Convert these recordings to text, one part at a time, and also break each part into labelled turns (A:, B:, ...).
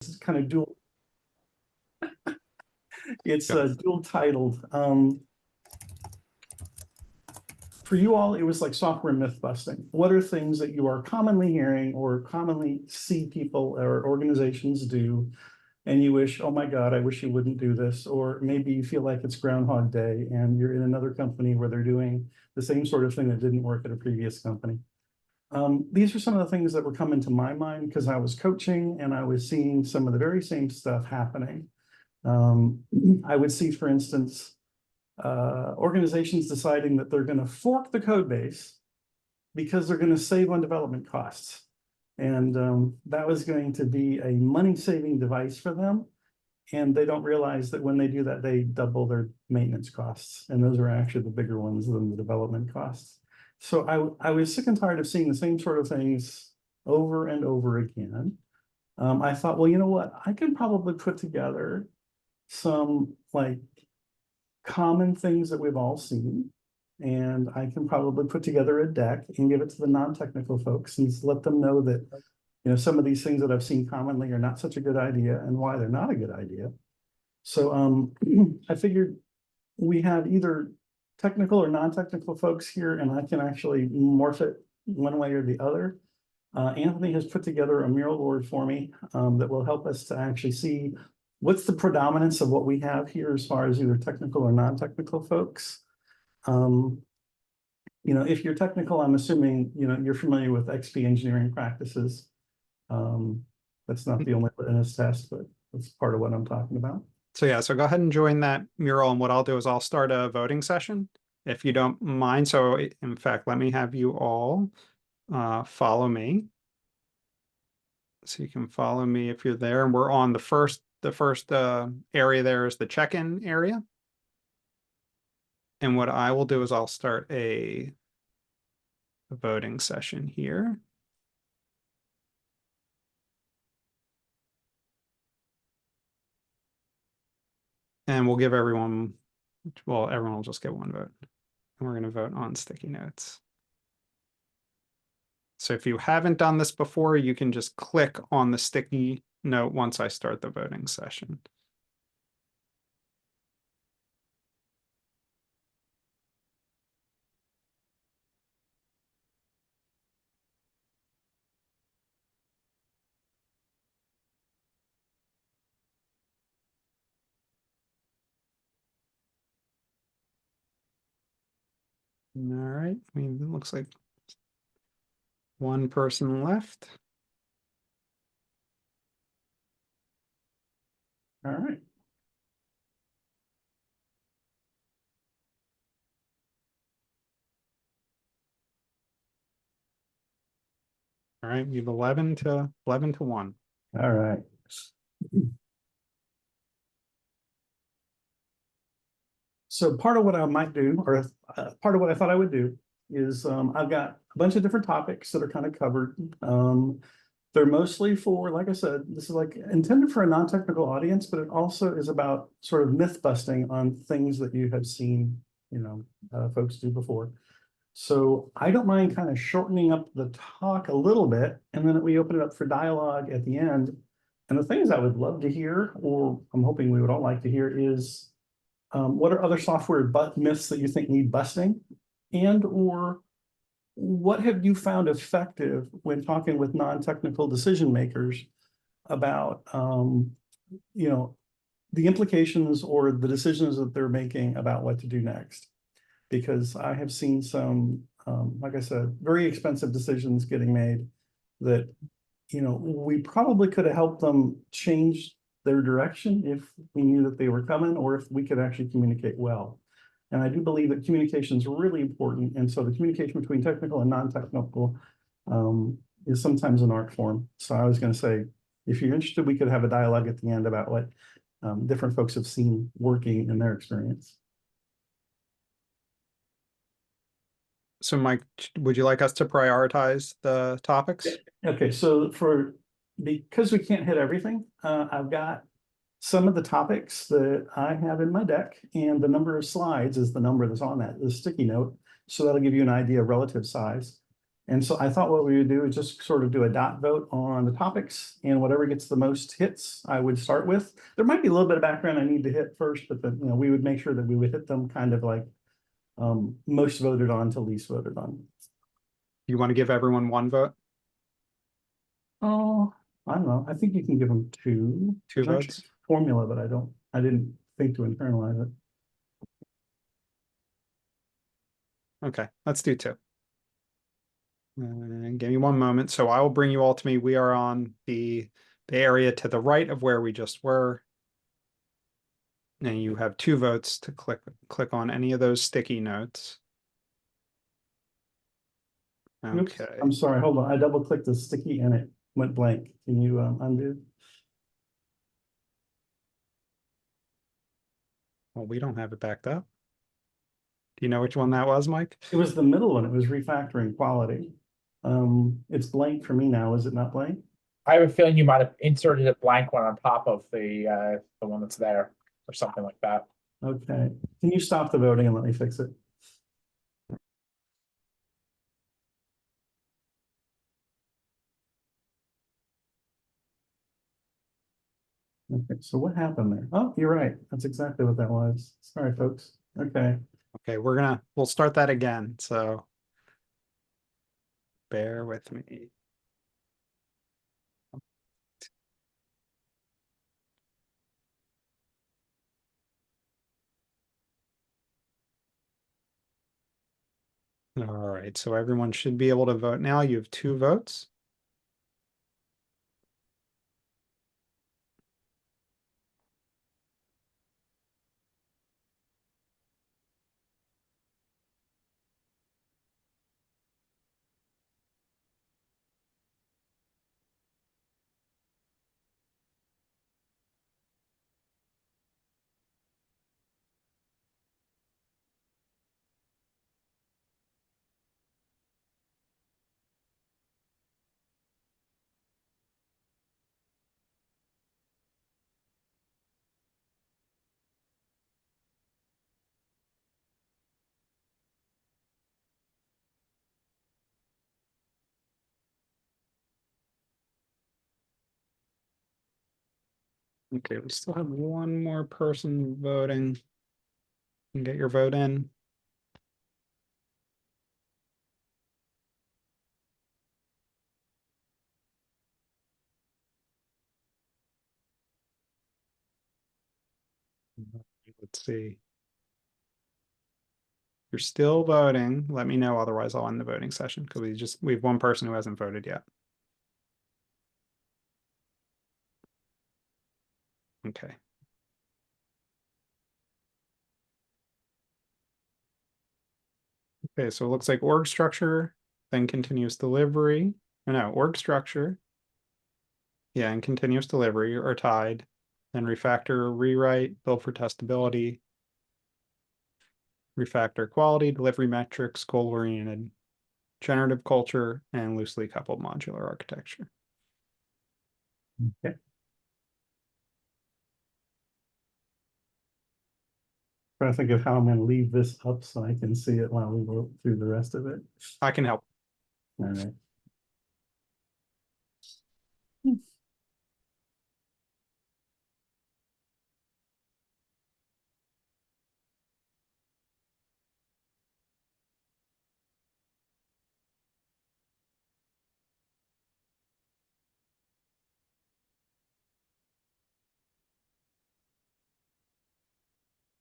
A: is kind of dual. It's
B: Yeah.
A: dual titled. For you all, it was like software myth busting. What are things that you are commonly hearing or commonly see people or organizations do, and you wish, oh my God, I wish you wouldn't do this? Or maybe you feel like it's Groundhog Day and you're in another company where they're doing the same sort of thing that didn't work at a previous company. These are some of the things that were coming to my mind because I was coaching and I was seeing some of the very same stuff happening. I would see, for instance, organizations deciding that they're going to fork the code base because they're going to save on development costs. And that was going to be a money-saving device for them. And they don't realize that when they do that, they double their maintenance costs. And those are actually the bigger ones than the development costs. So I was sick and tired of seeing the same sort of things over and over again. I thought, well, you know what? I can probably put together some like common things that we've all seen. And I can probably put together a deck and give it to the non-technical folks and let them know that, you know, some of these things that I've seen commonly are not such a good idea and why they're not a good idea. So I figured we have either technical or non-technical folks here, and I can actually morph it one way or the other. Anthony has put together a mural board for me that will help us to actually see what's the predominance of what we have here as far as either technical or non-technical folks. You know, if you're technical, I'm assuming, you know, you're familiar with XP engineering practices. That's not the only litmus test, but that's part of what I'm talking about.
B: So yeah, so go ahead and join that mural, and what I'll do is I'll start a voting session if you don't mind. So in fact, let me have you all follow me. So you can follow me if you're there. And we're on the first area there is the check-in area. And what I will do is I'll start a voting session here. And we'll give everyone, well, everyone will just get one vote. And we're going to vote on sticky notes. So if you haven't done this before, you can just click on the sticky note once I start the voting session. All right, I mean, it looks like one person left.
A: All right.
B: All right, we have 11 to 1.
A: All right. So part of what I might do, or part of what I thought I would do, is I've got a bunch of different topics that are kind of covered. They're mostly for, like I said, this is like intended for a non-technical audience, but it also is about sort of myth busting on things that you have seen, you know, folks do before. So I don't mind kind of shortening up the talk a little bit, and then we open it up for dialogue at the end. And the things I would love to hear, or I'm hoping we would all like to hear, is what are other software myths that you think need busting? And or what have you found effective when talking with non-technical decision makers about, you know, the implications or the decisions that they're making about what to do next? Because I have seen some, like I said, very expensive decisions getting made that, you know, we probably could have helped them change their direction if we knew that they were coming, or if we could actually communicate well. And I do believe that communication is really important. And so the communication between technical and non-technical is sometimes an art form. So I was going to say, if you're interested, we could have a dialogue at the end about what different folks have seen working in their experience.
B: So Mike, would you like us to prioritize the topics?
A: Okay, so because we can't hit everything, I've got some of the topics that I have in my deck, and the number of slides is the number that's on that, the sticky note. So that'll give you an idea of relative size. And so I thought what we would do is just sort of do a dot vote on the topics, and whatever gets the most hits, I would start with. There might be a little bit of background I need to hit first, but then, we would make sure that we would hit them kind of like most voted on to least voted on.
B: You want to give everyone one vote?
A: Oh, I don't know. I think you can give them two.
B: Two
A: There's actually
B: votes?
A: a formula, but I didn't think to internalize it.
B: Okay, let's do two. Give me one moment. So I will bring you all to me. We are on the area to the right of where we just were. And you have two votes to click on any of those sticky notes.
A: Oops,
B: Okay.
A: I'm sorry. Hold on. I double clicked the sticky and it went blank. Can you undo?
B: Well, we don't have it backed up. Do you know which one that was, Mike?
A: It was the middle one. It was refactoring quality. It's blank for me now. Is it not blank?
C: I have a feeling you might have inserted a blank one on top of the one that's there or something like that.
A: Okay. Can you stop the voting and let me fix it? Okay, so what happened there? Oh, you're right. That's exactly what that was. Sorry, folks. Okay.
B: Okay, we'll start that again. So bear with me. All right, so everyone should be able to vote now. You have two votes. Okay, we still have one more person voting. You can get your vote in. Let's see. If you're still voting, let me know. Otherwise, I'll end the voting session because we have one person who hasn't voted yet. Okay. Okay, so it looks like org structure, then continuous delivery. Or no, org structure. Yeah, and continuous delivery are tied. Then refactor, rewrite, build for testability, refactor quality, delivery metrics, goal-oriented, generative culture, and loosely coupled modular architecture.
A: Okay. Trying to think of how I'm going to leave this up so I can see it while we go through the rest of it.
B: I can help.
A: All right.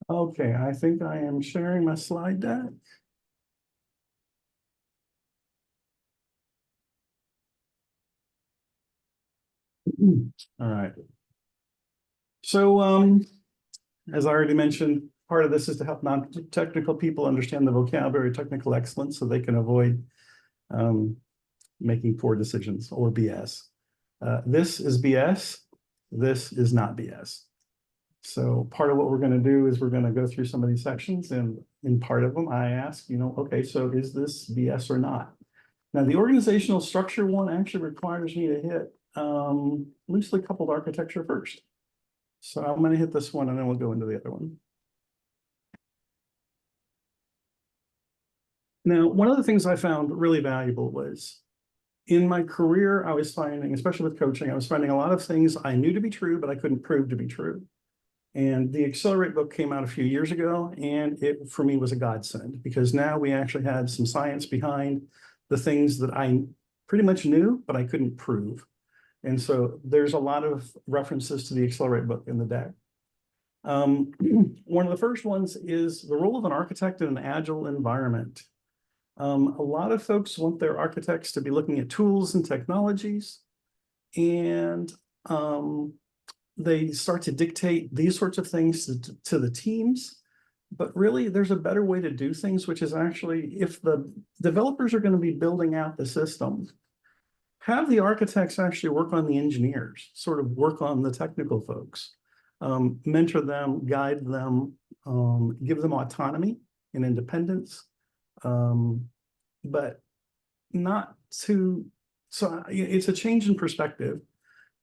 A: Okay, I think I am sharing my slide deck. All right. So, as I already mentioned, part of this is to help non-technical people understand the vocabulary of technical excellence so they can avoid making poor decisions or BS. This is BS. This is not BS. So part of what we're going to do is we're going to go through some of these sections, and in part of them, I ask, okay, so is this BS or not? Now, the organizational structure one actually requires me to hit loosely coupled architecture first. So I'm going to hit this one, and then we'll go into the other one. Now, one of the things I found really valuable was in my career, I was finding, especially with coaching, I was finding a lot of things I knew to be true, but I couldn't prove to be true. And the Accelerate book came out a few years ago, and it, for me, was a godsend because now we actually had some science behind the things that I pretty much knew, but I couldn't prove. And so there's a lot of references to the Accelerate book in the deck. One of the first ones is the role of an architect in an agile environment. A lot of folks want their architects to be looking at tools and technologies, and they start to dictate these sorts of things to the teams. But really, there's a better way to do things, which is actually, if the developers are going to be building out the system, have the architects actually work on the engineers, sort of work on the technical folks, mentor them, guide them, give them autonomy and independence, but not to, so it's a change in perspective.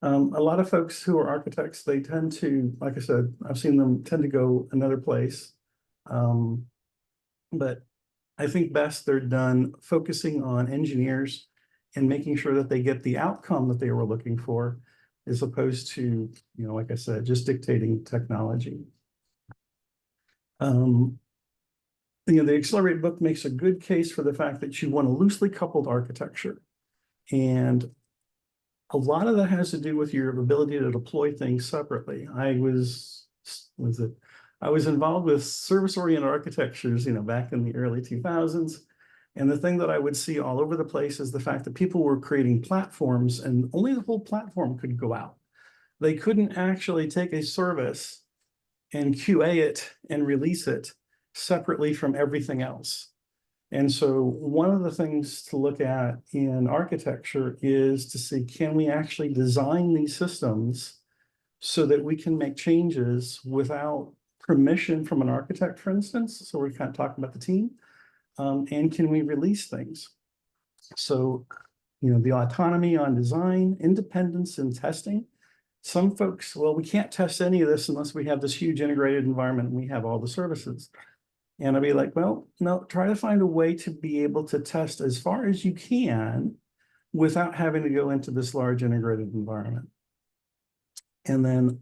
A: A lot of folks who are architects, they tend to, like I said, I've seen them tend to go another place. But I think best they're done focusing on engineers and making sure that they get the outcome that they were looking for, as opposed to, like I said, just dictating technology. The Accelerate book makes a good case for the fact that you want a loosely coupled architecture. And a lot of that has to do with your ability to deploy things separately. I was involved with service-oriented architectures, back in the early 2000s. And the thing that I would see all over the place is the fact that people were creating platforms and only the whole platform could go out. They couldn't actually take a service and QA it and release it separately from everything else. And so one of the things to look at in architecture is to see, can we actually design these systems so that we can make changes without permission from an architect, for instance? So we're kind of talking about the team. And can we release things? So, the autonomy on design, independence in testing. Some folks, well, we can't test any of this unless we have this huge integrated environment and we have all the services. And I'd be like, well, no, try to find a way to be able to test as far as you can without having to go into this large integrated environment. And then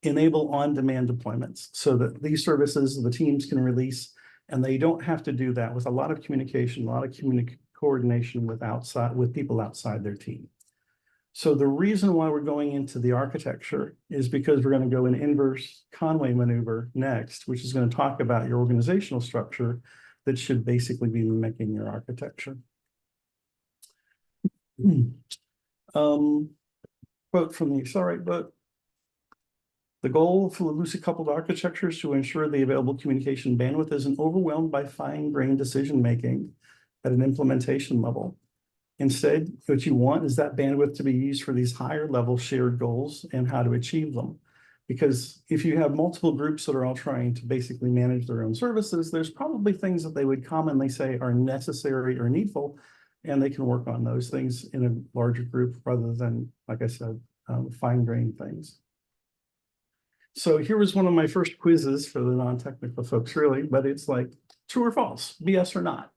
A: enable on-demand deployments so that these services, the teams can release, and they don't have to do that with a lot of communication, a lot of coordination with people outside their team. So the reason why we're going into the architecture is because we're going to go in inverse Conway maneuver next, which is going to talk about your organizational structure that should basically be mimicking your architecture. Quote from the Accelerate book. The goal for the loosely coupled architecture is to ensure the available communication bandwidth isn't overwhelmed by fine-grained decision-making at an implementation level. Instead, what you want is that bandwidth to be used for these higher level shared goals and how to achieve them. Because if you have multiple groups that are all trying to basically manage their own services, there's probably things that they would commonly say are necessary or needful, and they can work on those things in a larger group rather than, like I said, fine-grained things. So here was one of my first quizzes for the non-technical folks, really, but it's like true or false, BS or not.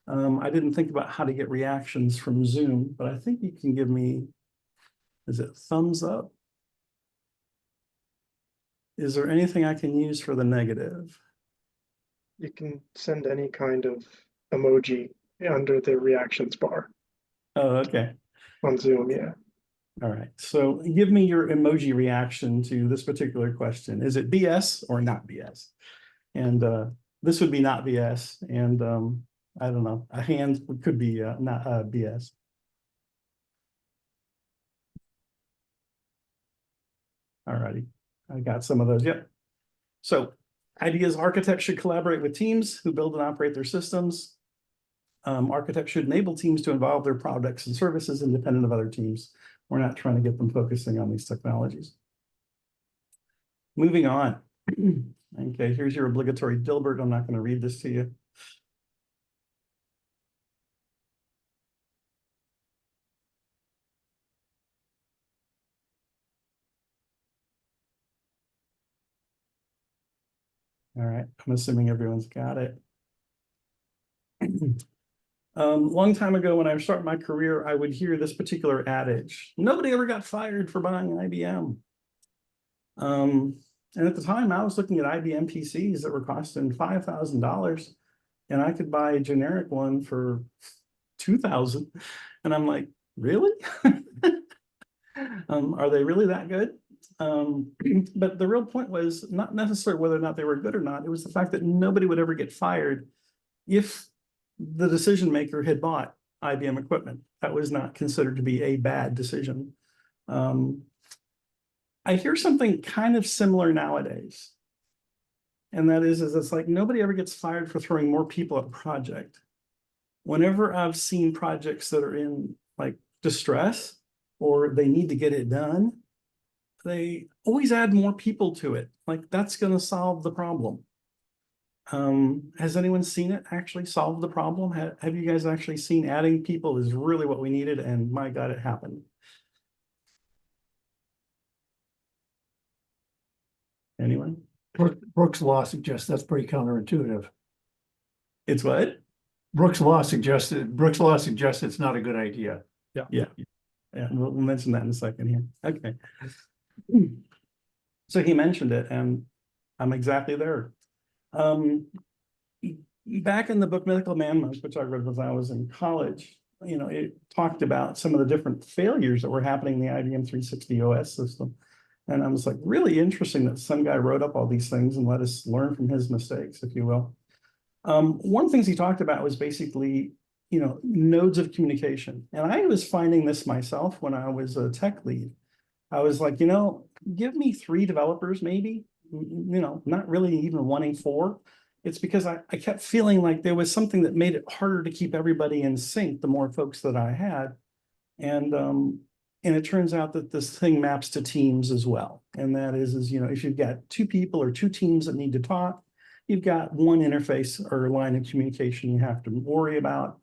A: I didn't think about how to get reactions from Zoom, but I think you can give me, is it thumbs up? Is there anything I can use for the negative?
D: You can send any kind of emoji under the reactions bar
A: Oh, okay.
D: on Zoom, yeah.
A: All right. So give me your emoji reaction to this particular question. Is it BS or not BS? And this would be not BS. And I don't know, a hand could be not BS. All righty. I got some of those. Yep. So ideas: architects should collaborate with teams who build and operate their systems. Architects should enable teams to involve their products and services independent of other teams. We're not trying to get them focusing on these technologies. Moving on. Okay, here's your obligatory Dilbert. I'm not going to read this to you. All right, I'm assuming everyone's got it. Long time ago, when I started my career, I would hear this particular adage: nobody ever got fired for buying an IBM. And at the time, I was looking at IBM PCs that were costing $5,000, and I could buy a generic one for $2,000. And I'm like, really? Are they really that good? But the real point was not necessarily whether or not they were good or not. It was the fact that nobody would ever get fired if the decision maker had bought IBM equipment. That was not considered to be a bad decision. I hear something kind of similar nowadays. And that is it's like nobody ever gets fired for throwing more people at a project. Whenever I've seen projects that are in like distress or they need to get it done, they always add more people to it. Like that's going to solve the problem. Has anyone seen it actually solve the problem? Have you guys actually seen adding people is really what we needed? And my God, it happened. Anyone?
E: Brooks' law suggests that's pretty counterintuitive.
A: It's what?
E: Brooks' law suggests it's not a good idea.
A: Yeah, we'll mention that in a second here. Okay. So he mentioned it, and I'm exactly there. Back in the book Mythical Man Month, which I read when I was in college, you know, it talked about some of the different failures that were happening in the IBM 360 OS system. And I was like, really interesting that some guy wrote up all these things and let us learn from his mistakes, if you will. One of the things he talked about was basically, you know, nodes of communication. And I was finding this myself when I was a tech lead. I was like, you know, give me 3 developers, maybe, you know, not really even wanting 4. It's because I kept feeling like there was something that made it harder to keep everybody in sync, the more folks that I had. And it turns out that this thing maps to teams as well. And that is, you know, if you've got 2 people or 2 teams that need to talk, you've got one interface or line of communication you have to worry about.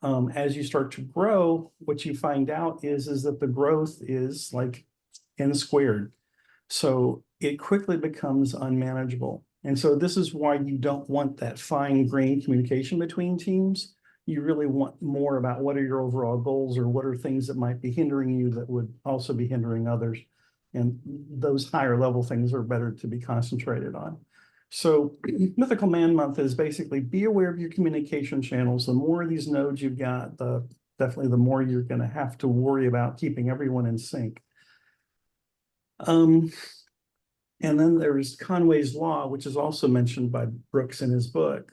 A: As you start to grow, what you find out is that the growth is like n squared. So it quickly becomes unmanageable. And so this is why you don't want that fine-grained communication between teams. You really want more about what are your overall goals or what are things that might be hindering you that would also be hindering others. And those higher level things are better to be concentrated on. So Mythical Man Month is basically be aware of your communication channels. The more of these nodes you've got, definitely the more you're going to have to worry about keeping everyone in sync. And then there's Conway's Law, which is also mentioned by Brooks in his book.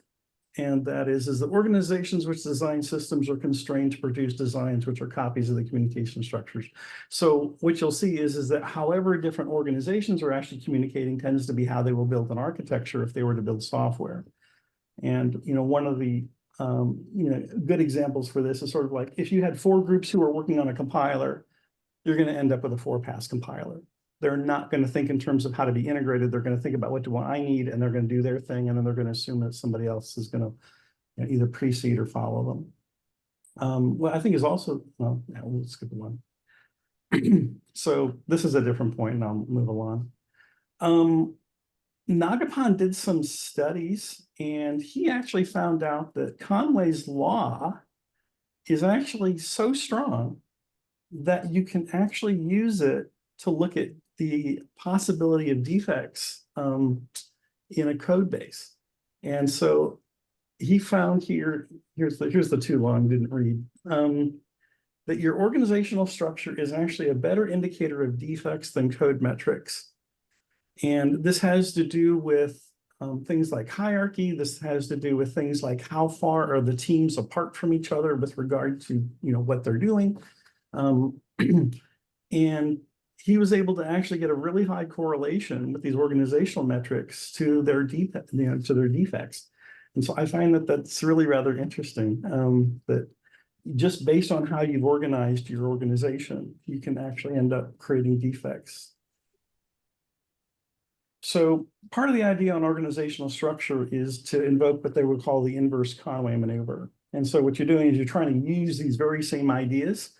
A: And that is that organizations which design systems are constrained to produce designs which are copies of the communication structures. So what you'll see is that however different organizations are actually communicating tends to be how they will build an architecture if they were to build software. And, you know, one of the you know, good examples for this is sort of like if you had 4 groups who are working on a compiler, you're going to end up with a 4-pass compiler. They're not going to think in terms of how to be integrated. They're going to think about what do I need, and they're going to do their thing, and then they're going to assume that somebody else is going to, you know, either precede or follow them. What I think is also, well, yeah, we'll skip one. So this is a different point, and I'll move along. Nagapon did some studies, and he actually found out that Conway's Law is actually so strong that you can actually use it to look at the possibility of defects in a code base. And so he found here's the too long, didn't read, that your organizational structure is actually a better indicator of defects than code metrics. And this has to do with things like hierarchy. This has to do with things like how far are the teams apart from each other with regard to, you know, what they're doing. And he was able to actually get a really high correlation with these organizational metrics to their defects. And so I find that that's really rather interesting, that just based on how you've organized your organization, you can actually end up creating defects. So part of the idea on organizational structure is to invoke what they would call the inverse Conway maneuver. And so what you're doing is you're trying to use these very same ideas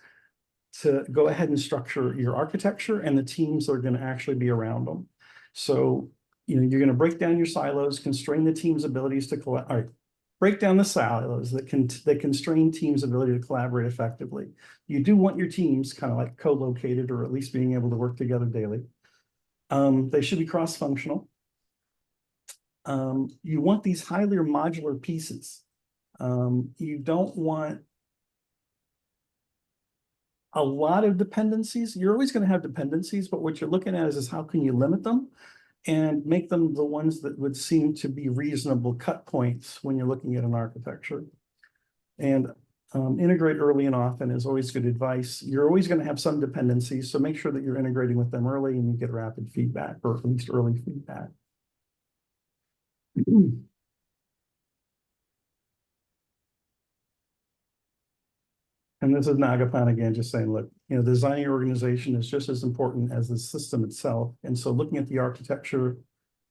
A: to go ahead and structure your architecture and the teams that are going to actually be around them. So, you know, you're going to break down your silos, constrain the team's abilities to collect. All right, break down the silos that constrain teams' ability to collaborate effectively. You do want your teams kind of like co-located or at least being able to work together daily. They should be cross-functional. You want these highly modular pieces. You don't want a lot of dependencies. You're always going to have dependencies, but what you're looking at is how can you limit them and make them the ones that would seem to be reasonable cut points when you're looking at an architecture. And integrate early and often is always good advice. You're always going to have some dependencies, so make sure that you're integrating with them early and you get rapid feedback, or at least early feedback. And this is Nagapan again, just saying, look, designing your organization is just as important as the system itself. And so looking at the architecture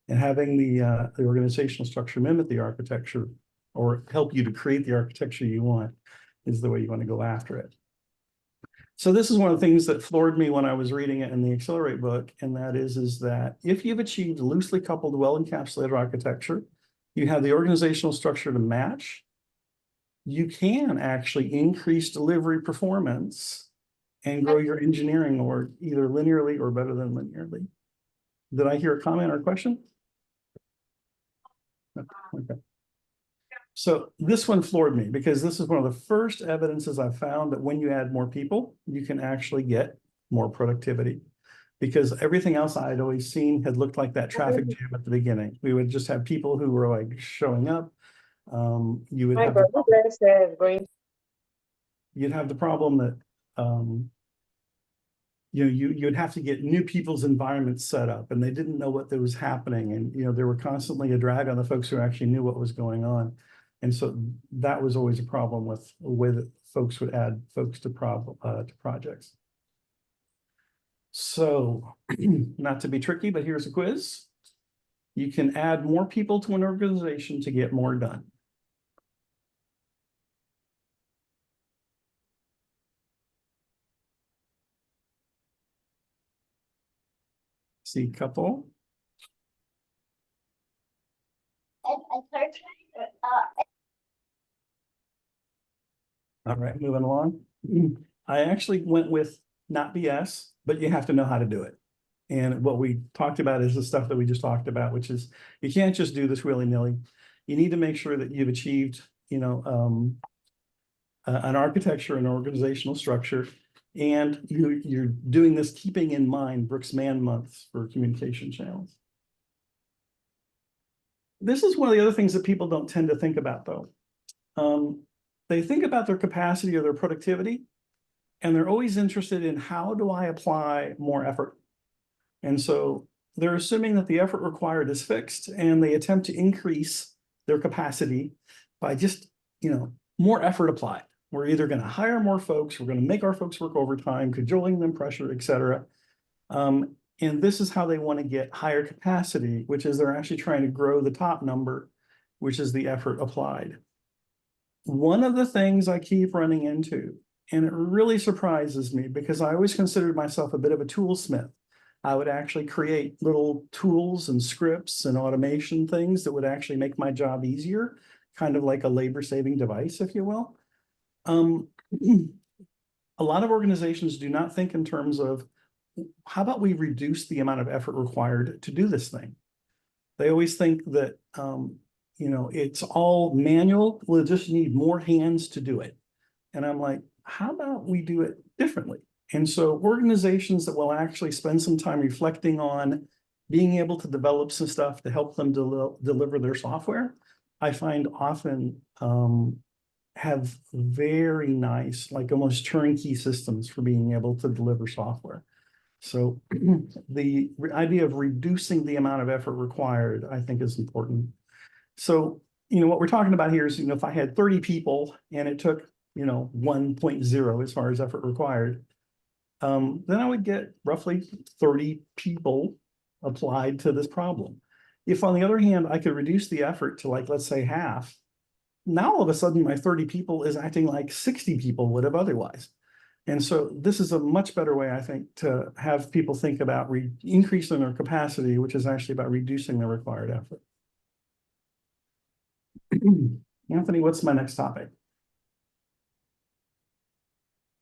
A: and having the organizational structure mimic the architecture or help you to create the architecture you want is the way you want to go after it. So this is one of the things that floored me when I was reading it in the Accelerate book, and that is that if you've achieved loosely coupled, well-encapsulated architecture, you have the organizational structure to match, you can actually increase delivery performance and grow your engineering org either linearly or better than linearly. Did I hear a comment or a question? Okay. So this one floored me because this is one of the first evidences I've found that when you add more people, you can actually get more productivity. Because everything else I had always seen had looked like that traffic jam at the beginning. We would just have people who were like showing up. You would have you'd have the problem that you'd have to get new people's environments set up, and they didn't know what was happening, and there were constantly a drag on the folks who actually knew what was going on, and so that was always a problem with the way that folks would add folks to projects. So, not to be tricky, but here's a quiz. You can add more people to an organization to get more done. See couple. All right, moving along. I actually went with not BS, but you have to know how to do it. And what we talked about is the stuff that we just talked about, which is you can't just do this willy-nilly. You need to make sure that you've achieved, an architecture and organizational structure, and you're doing this keeping in mind Brooks Man months for communication channels. This is one of the other things that people don't tend to think about, though. They think about their capacity or their productivity, and they're always interested in how do I apply more effort? And so they're assuming that the effort required is fixed, and they attempt to increase their capacity by just, more effort applied. We're either going to hire more folks, we're going to make our folks work overtime, cajoling them pressure, et cetera. And this is how they want to get higher capacity, which is they're actually trying to grow the top number, which is the effort applied. One of the things I keep running into, and it really surprises me because I always considered myself a bit of a toolsmith. I would actually create little tools and scripts and automation things that would actually make my job easier, kind of like a labor-saving device, if you will. A lot of organizations do not think in terms of, how about we reduce the amount of effort required to do this thing? They always think that, it's all manual. We'll just need more hands to do it. And I'm like, how about we do it differently? And so organizations that will actually spend some time reflecting on being able to develop some stuff to help them deliver their software, I find often have very nice, like almost turnkey systems for being able to deliver software. So the idea of reducing the amount of effort required, I think, is important. So, what we're talking about here is, if I had 30 people and it took, 1.0 as far as effort required, then I would get roughly 30 people applied to this problem. If, on the other hand, I could reduce the effort to, like, let's say half, now all of a sudden my 30 people is acting like 60 people would have otherwise. And so this is a much better way, I think, to have people think about increasing their capacity, which is actually about reducing the required effort. Anthony, what's my next topic?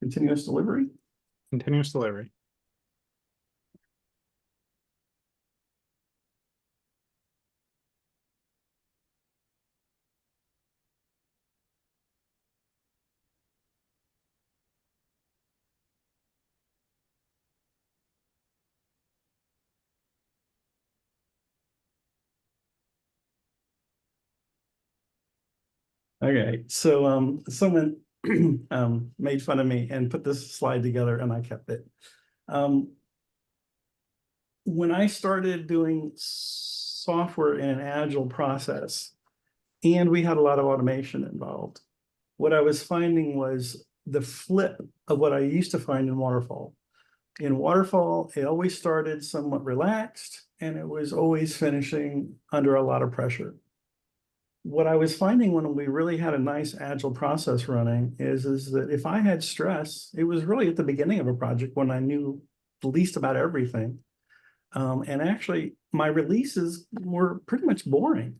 A: Continuous delivery?
B: Continuous delivery.
A: Okay, so someone made fun of me and put this slide together and I kept it. When I started doing software in an agile process, and we had a lot of automation involved, what I was finding was the flip of what I used to find in waterfall. In waterfall, it always started somewhat relaxed and it was always finishing under a lot of pressure. What I was finding when we really had a nice agile process running is that if I had stress, it was really at the beginning of a project when I knew the least about everything. And actually, my releases were pretty much boring.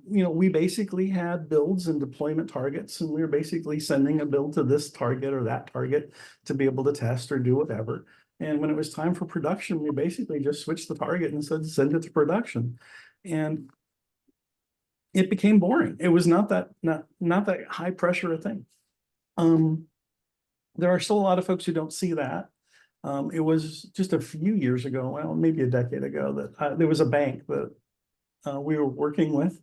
A: We basically had builds and deployment targets, and we were basically sending a build to this target or that target to be able to test or do whatever. And when it was time for production, we basically just switched the target and said, send it to production. And it became boring. It was not that high pressure a thing. There are still a lot of folks who don't see that. It was just a few years ago, well, maybe a decade ago, that there was a bank that we were working with,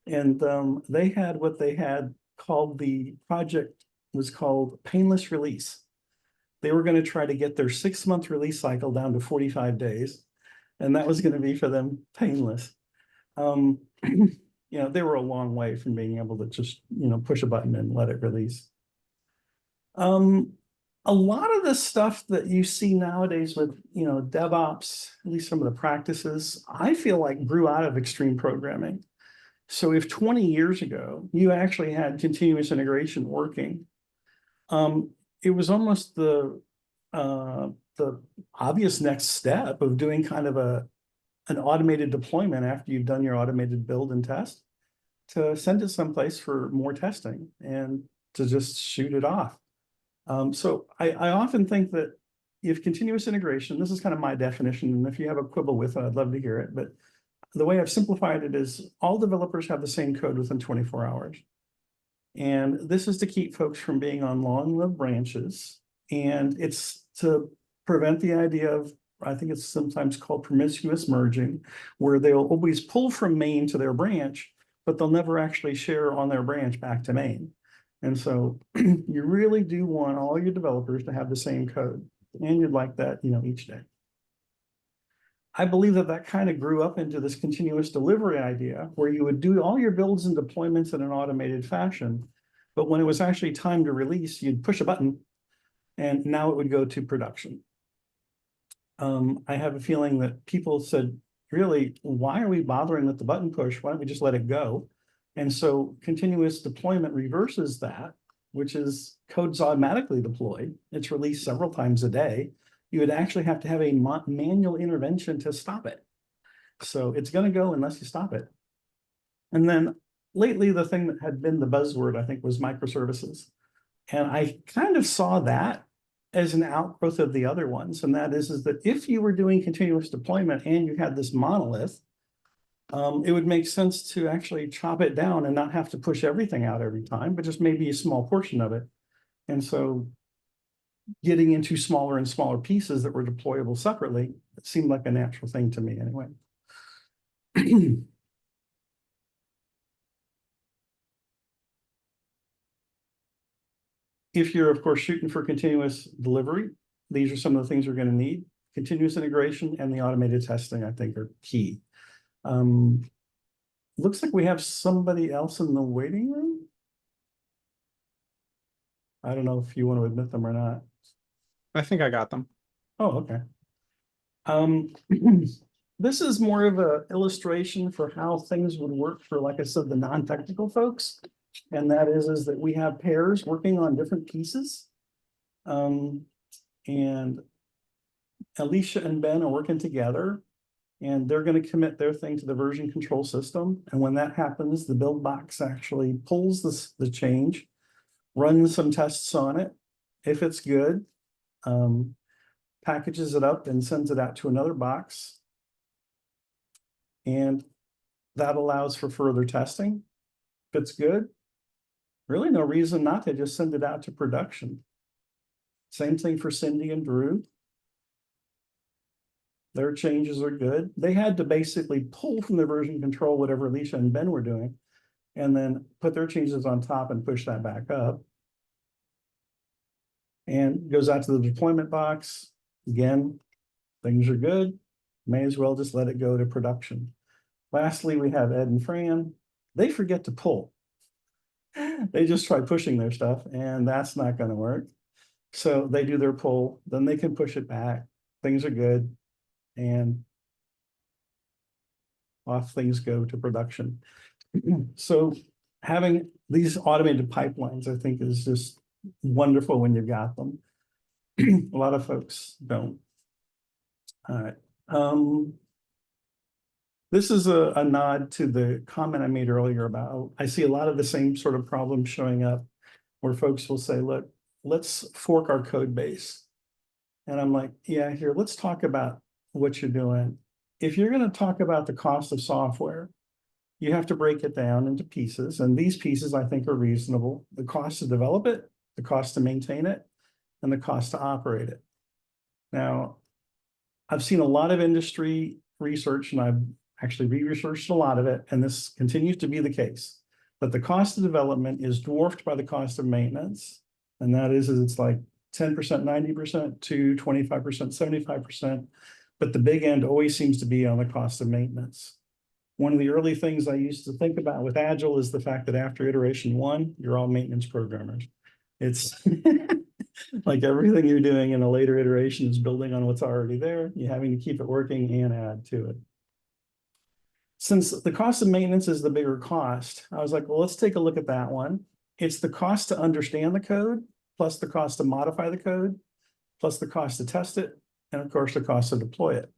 A: and they had what they had called the project was called painless release. They were going to try to get their 6-month release cycle down to 45 days, and that was going to be for them painless. They were a long way from being able to just, push a button and let it release. A lot of the stuff that you see nowadays with, DevOps, at least some of the practices, I feel like grew out of extreme programming. So if 20 years ago, you actually had continuous integration working, it was almost the obvious next step of doing kind of an automated deployment after you've done your automated build and test to send it someplace for more testing and to just shoot it off. So I often think that if continuous integration, this is kind of my definition, and if you have a quibble with it, I'd love to hear it, but the way I've simplified it is all developers have the same code within 24 hours. And this is to keep folks from being on long-lived branches, and it's to prevent the idea of, I think it's sometimes called promiscuous merging, where they'll always pull from main to their branch, but they'll never actually share on their branch back to main. And so you really do want all your developers to have the same code, and you'd like that, each day. I believe that kind of grew up into this continuous delivery idea where you would do all your builds and deployments in an automated fashion, but when it was actually time to release, you'd push a button and now it would go to production. I have a feeling that people said, really, why are we bothering with the button push? Why don't we just let it go? And so continuous deployment reverses that, which is code's automatically deployed. It's released several times a day. You would actually have to have a manual intervention to stop it. So it's going to go unless you stop it. And then lately, the thing that had been the buzzword, I think, was microservices. And I kind of saw that as an outgrowth of the other ones. And that is that if you were doing continuous deployment and you had this monolith, it would make sense to actually chop it down and not have to push everything out every time, but just maybe a small portion of it. And so getting into smaller and smaller pieces that were deployable separately, it seemed like a natural thing to me anyway. If you're, of course, shooting for continuous delivery, these are some of the things you're going to need. Continuous integration and the automated testing, I think, are key. Looks like we have somebody else in the waiting room. I don't know if you want to admit them or not.
B: I think I got them.
A: Oh, okay. This is more of an illustration for how things would work for, like I said, the non-technical folks. And that is that we have pairs working on different pieces. And Alicia and Ben are working together. and they're going to commit their thing to the version control system. And when that happens, the build box actually pulls the change, runs some tests on it. If it's good, packages it up and sends it out to another box. And that allows for further testing. If it's good, really no reason not to just send it out to production. Same thing for Cindy and Drew. Their changes are good. They had to basically pull from the version control whatever Alicia and Ben were doing, and then put their changes on top and push that back up. And goes out to the deployment box. Again, things are good. May as well just let it go to production. Lastly, we have Ed and Fran. They forget to pull. They just try pushing their stuff, and that's not going to work. So they do their pull, then they can push it back. Things are good, and off things go to production. So having these automated pipelines, I think, is just wonderful when you've got them. A lot of folks don't. All right. This is a nod to the comment I made earlier about, I see a lot of the same sort of problems showing up where folks will say, look, let's fork our code base. And I'm like, yeah, here, let's talk about what you're doing. If you're going to talk about the cost of software, you have to break it down into pieces. And these pieces, I think, are reasonable. The cost to develop it, the cost to maintain it, and the cost to operate it. Now, I've seen a lot of industry research, and I've actually re-researched a lot of it, and this continues to be the case. But the cost of development is dwarfed by the cost of maintenance. And that is it's like 10%, 90% to 25%, 75%. But the big end always seems to be on the cost of maintenance. One of the early things I used to think about with Agile is the fact that after iteration 1, you're all maintenance programmers. It's like everything you're doing in a later iteration is building on what's already there. You're having to keep it working and add to it. Since the cost of maintenance is the bigger cost, I was like, well, let's take a look at that one. It's the cost to understand the code, plus the cost to modify the code, plus the cost to test it, and of course, the cost to deploy it.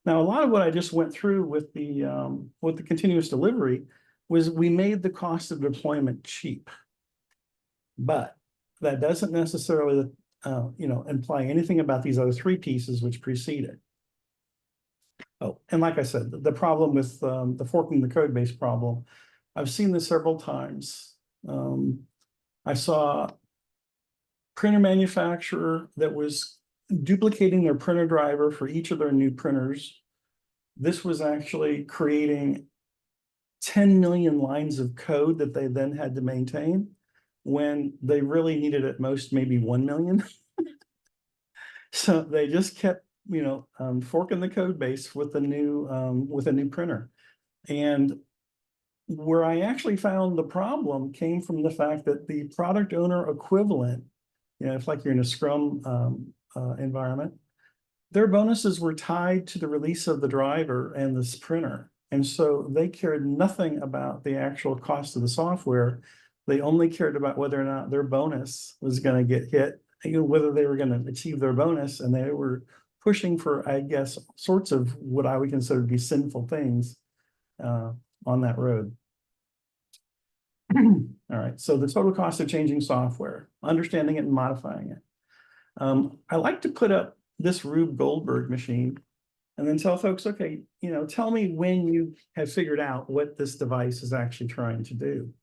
A: Now, a lot of what I just went through with the continuous delivery was we made the cost of deployment cheap. But that doesn't necessarily imply anything about these other three pieces which precede it. Oh, and like I said, the problem with the forking the code base problem, I've seen this several times. I saw printer manufacturer that was duplicating their printer driver for each of their new printers. This was actually creating 10 million lines of code that they then had to maintain when they really needed at most maybe 1 million. So they just kept forking the code base with a new printer. And where I actually found the problem came from the fact that the product owner equivalent, it's like you're in a Scrum environment, their bonuses were tied to the release of the driver and this printer. And so they cared nothing about the actual cost of the software. They only cared about whether or not their bonus was going to get hit, whether they were going to achieve their bonus, and they were pushing for, I guess, sorts of what I would consider to be sinful things on that road. All right, so the total cost of changing software, understanding it and modifying it. I like to put up this Rube Goldberg machine and then tell folks, okay, tell me when you have figured out what this device is actually trying to do.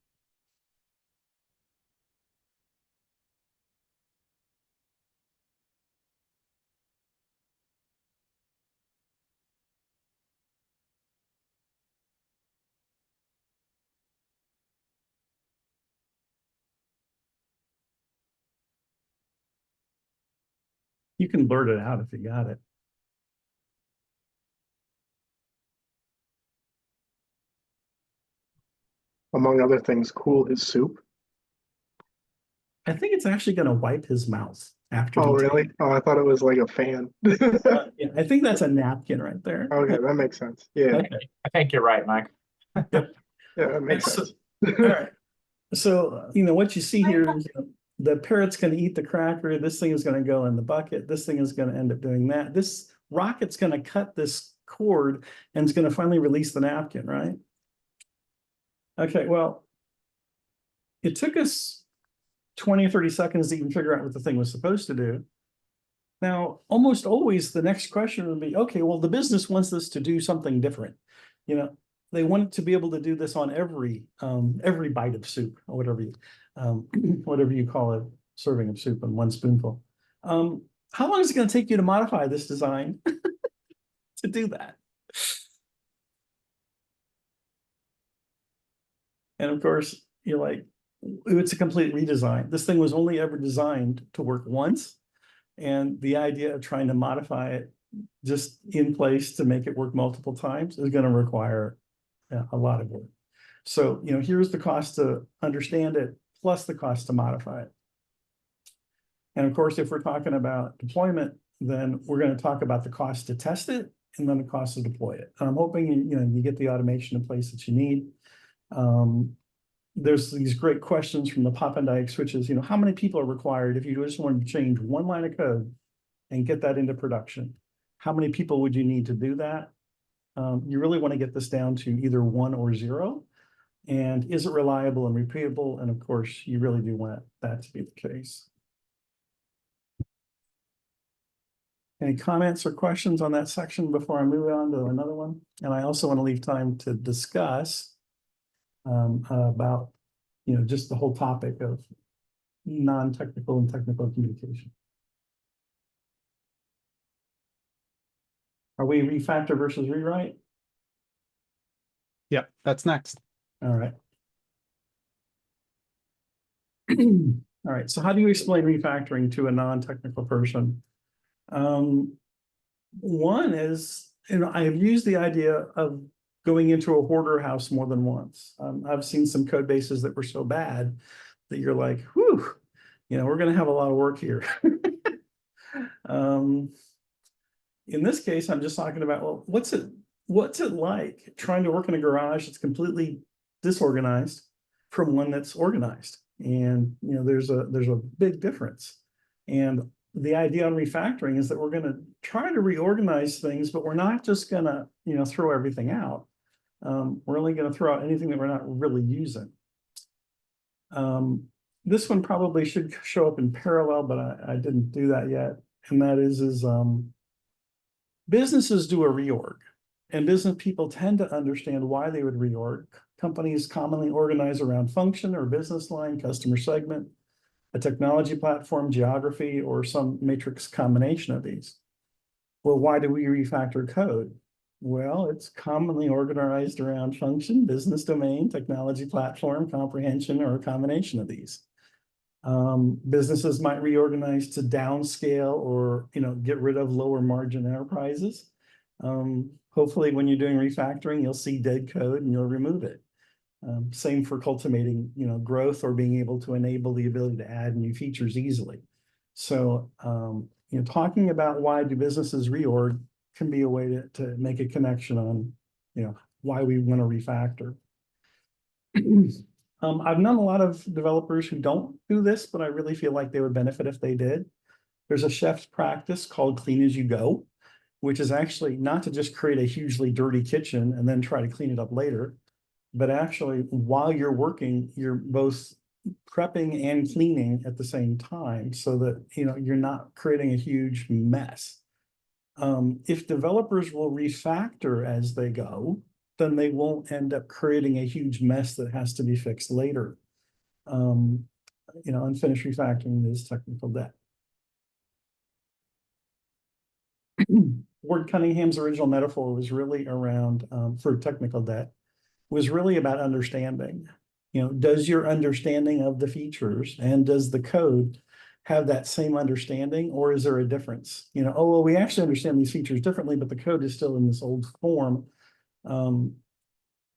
A: You can blurt it out if you got it.
D: Among other things, cool his soup.
A: I think it's actually going to wipe his mouth after.
D: Oh, really? Oh, I thought it was like a fan.
A: Yeah, I think that's a napkin right there.
D: Okay, that makes sense. Yeah.
A: Okay.
C: I think you're right, Mike.
D: Yeah, that makes sense.
A: All right. So, what you see here is the parrot's going to eat the cracker. This thing is going to go in the bucket. This thing is going to end up doing that. This rocket's going to cut this cord and it's going to finally release the napkin, right? Okay, well, it took us 20 or 30 seconds to even figure out what the thing was supposed to do. Now, almost always the next question would be, okay, well, the business wants this to do something different. You know, they want it to be able to do this on every bite of soup or whatever you call a serving of soup in one spoonful. How long is it going to take you to modify this design to do that? And of course, you're like, it's a complete redesign. This thing was only ever designed to work once. And the idea of trying to modify it just in place to make it work multiple times is going to require a lot of work. So, you know, here's the cost to understand it, plus the cost to modify it. And of course, if we're talking about deployment, then we're going to talk about the cost to test it and then the cost to deploy it. And I'm hoping you get the automation in place that you need. There's these great questions from the pop and diag switches. You know, how many people are required if you just want to change one line of code and get that into production? How many people would you need to do that? You really want to get this down to either 1 or 0. And is it reliable and repeatable? And of course, you really do want that to be the case. Any comments or questions on that section before I move on to another one? And I also want to leave time to discuss about, just the whole topic of non-technical and technical communication. Are we refactor versus rewrite?
B: Yep, that's next.
A: All right. All right, so how do you explain refactoring to a non-technical person? One is, I have used the idea of going into a hoarder house more than once. I've seen some code bases that were so bad that you're like, whew, we're going to have a lot of work here. In this case, I'm just talking about, well, what's it like trying to work in a garage that's completely disorganized from one that's organized? And there's a big difference. And the idea on refactoring is that we're going to try to reorganize things, but we're not just going to throw everything out. We're only going to throw out anything that we're not really using. This one probably should show up in parallel, but I didn't do that yet. And that is businesses do a reorg, and business people tend to understand why they would reorg. Companies commonly organize around function or business line, customer segment, a technology platform, geography, or some matrix combination of these. Well, why do we refactor code? Well, it's commonly organized around function, business domain, technology platform, comprehension, or a combination of these. Businesses might reorganize to downscale or get rid of lower margin enterprises. Hopefully, when you're doing refactoring, you'll see dead code and you'll remove it. Same for cultivating growth or being able to enable the ability to add new features easily. So talking about why do businesses reorg can be a way to make a connection on why we want to refactor. I've known a lot of developers who don't do this, but I really feel like they would benefit if they did. There's a chef's practice called clean as you go, which is actually not to just create a hugely dirty kitchen and then try to clean it up later, but actually while you're working, you're both prepping and cleaning at the same time so that you're not creating a huge mess. If developers will refactor as they go, then they won't end up creating a huge mess that has to be fixed later. Unfinished refactoring is technical debt. Ward Cunningham's original metaphor was really around, for technical debt, was really about understanding. Does your understanding of the features and does the code have that same understanding, or is there a difference? Oh, well, we actually understand these features differently, but the code is still in this old form. And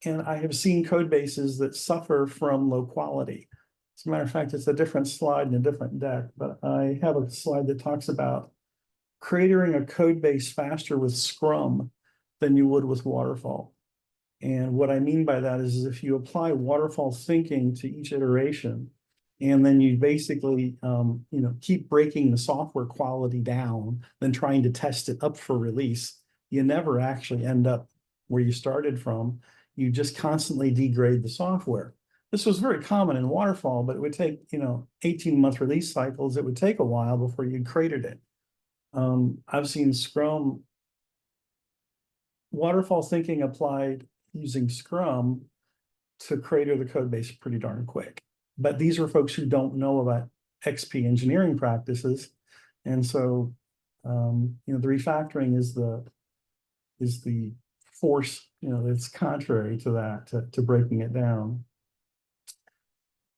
A: I have seen code bases that suffer from low quality. As a matter of fact, it's a different slide in a different deck, but I have a slide that talks about creating a code base faster with Scrum than you would with Waterfall. And what I mean by that is if you apply waterfall thinking to each iteration, and then you basically, keep breaking the software quality down, then trying to test it up for release, you never actually end up where you started from. You just constantly degrade the software. This was very common in waterfall, but it would take, 18-month release cycles. It would take a while before you cratered it. I've seen Scrum, waterfall thinking applied using Scrum to crater the code base pretty darn quick. But these are folks who don't know about XP engineering practices. And so, the refactoring is the force, that's contrary to that, to breaking it down.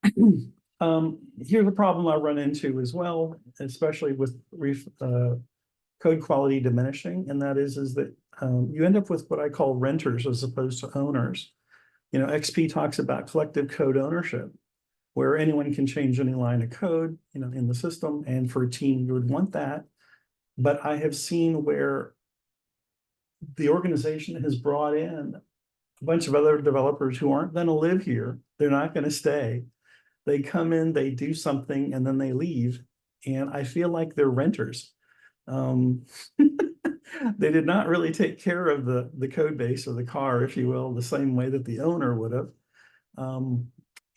A: Here's a problem I run into as well, especially with code quality diminishing, and that is that you end up with what I call renters as opposed to owners. XP talks about collective code ownership, where anyone can change any line of code, in the system, and for a team, you would want that. But I have seen where the organization has brought in a bunch of other developers who aren't going to live here. They're not going to stay. They come in, they do something, and then they leave. And I feel like they're renters. They did not really take care of the code base or the car, if you will, the same way that the owner would have.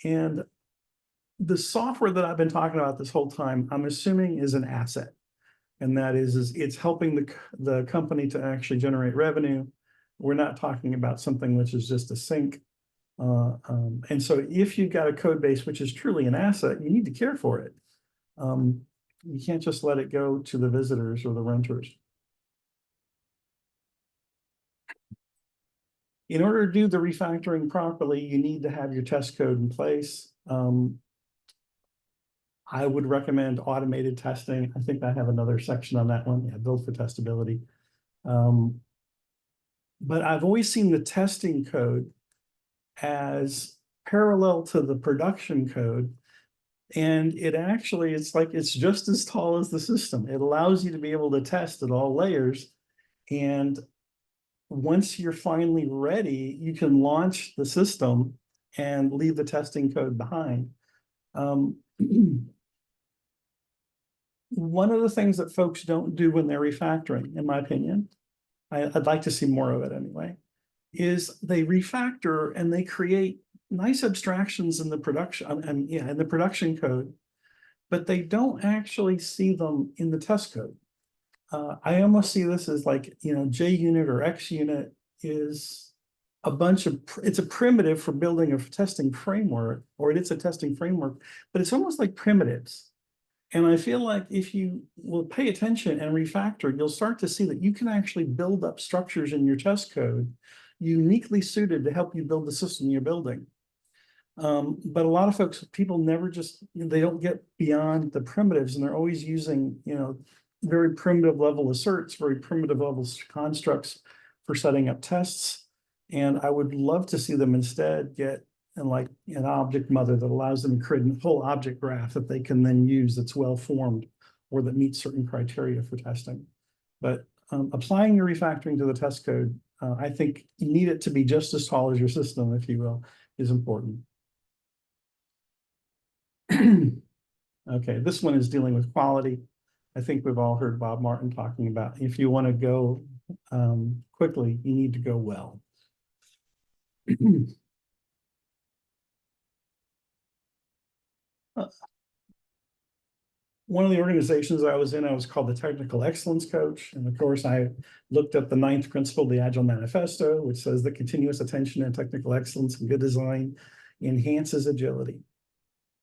A: And the software that I've been talking about this whole time, I'm assuming is an asset. And that is it's helping the company to actually generate revenue. We're not talking about something which is just a sink. And so if you've got a code base which is truly an asset, you need to care for it. You can't just let it go to the visitors or the renters. In order to do the refactoring properly, you need to have your test code in place. I would recommend automated testing. I think I have another section on that one. Yeah, build for testability. But I've always seen the testing code as parallel to the production code. And it's just as tall as the system. It allows you to be able to test at all layers. And once you're finally ready, you can launch the system and leave the testing code behind. One of the things that folks don't do when they're refactoring, in my opinion, I'd like to see more of it anyway, is they refactor and they create nice abstractions in the production, in the production code, but they don't actually see them in the test code. I almost see this as like, JUnit or XUnit is it's a primitive for building a testing framework, or it's a testing framework, but it's almost like primitives. And I feel like if you will pay attention and refactor, you'll start to see that you can actually build up structures in your test code uniquely suited to help you build the system you're building. But a lot of people never they don't get beyond the primitives, and they're always using, very primitive level asserts, very primitive level constructs for setting up tests. And I would love to see them instead get like an object mother that allows them to create a whole object graph that they can then use that's well formed or that meets certain criteria for testing. But applying your refactoring to the test code, I think you need it to be just as tall as your system, if you will, is important. Okay, this one is dealing with quality. I think we've all heard Bob Martin talking about if you want to go quickly, you need to go well. One of the organizations I was in, I was called the Technical Excellence Coach. And of course, I looked up the 9th principle of the Agile Manifesto, which says that continuous attention and technical excellence and good design enhances agility.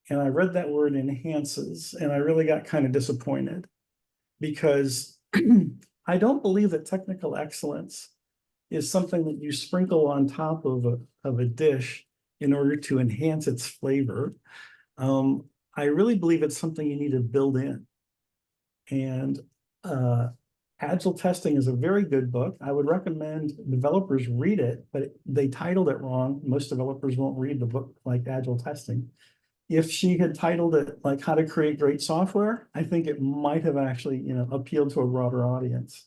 A: And I read that word enhances, and I really got kind of disappointed because I don't believe that technical excellence is something that you sprinkle on top of a dish in order to enhance its flavor. I really believe it's something you need to build in. And Agile Testing is a very good book. I would recommend developers read it, but they titled it wrong. Most developers won't read the book like Agile Testing. If she had titled it like How to Create Great Software, I think it might have actually, appealed to a broader audience.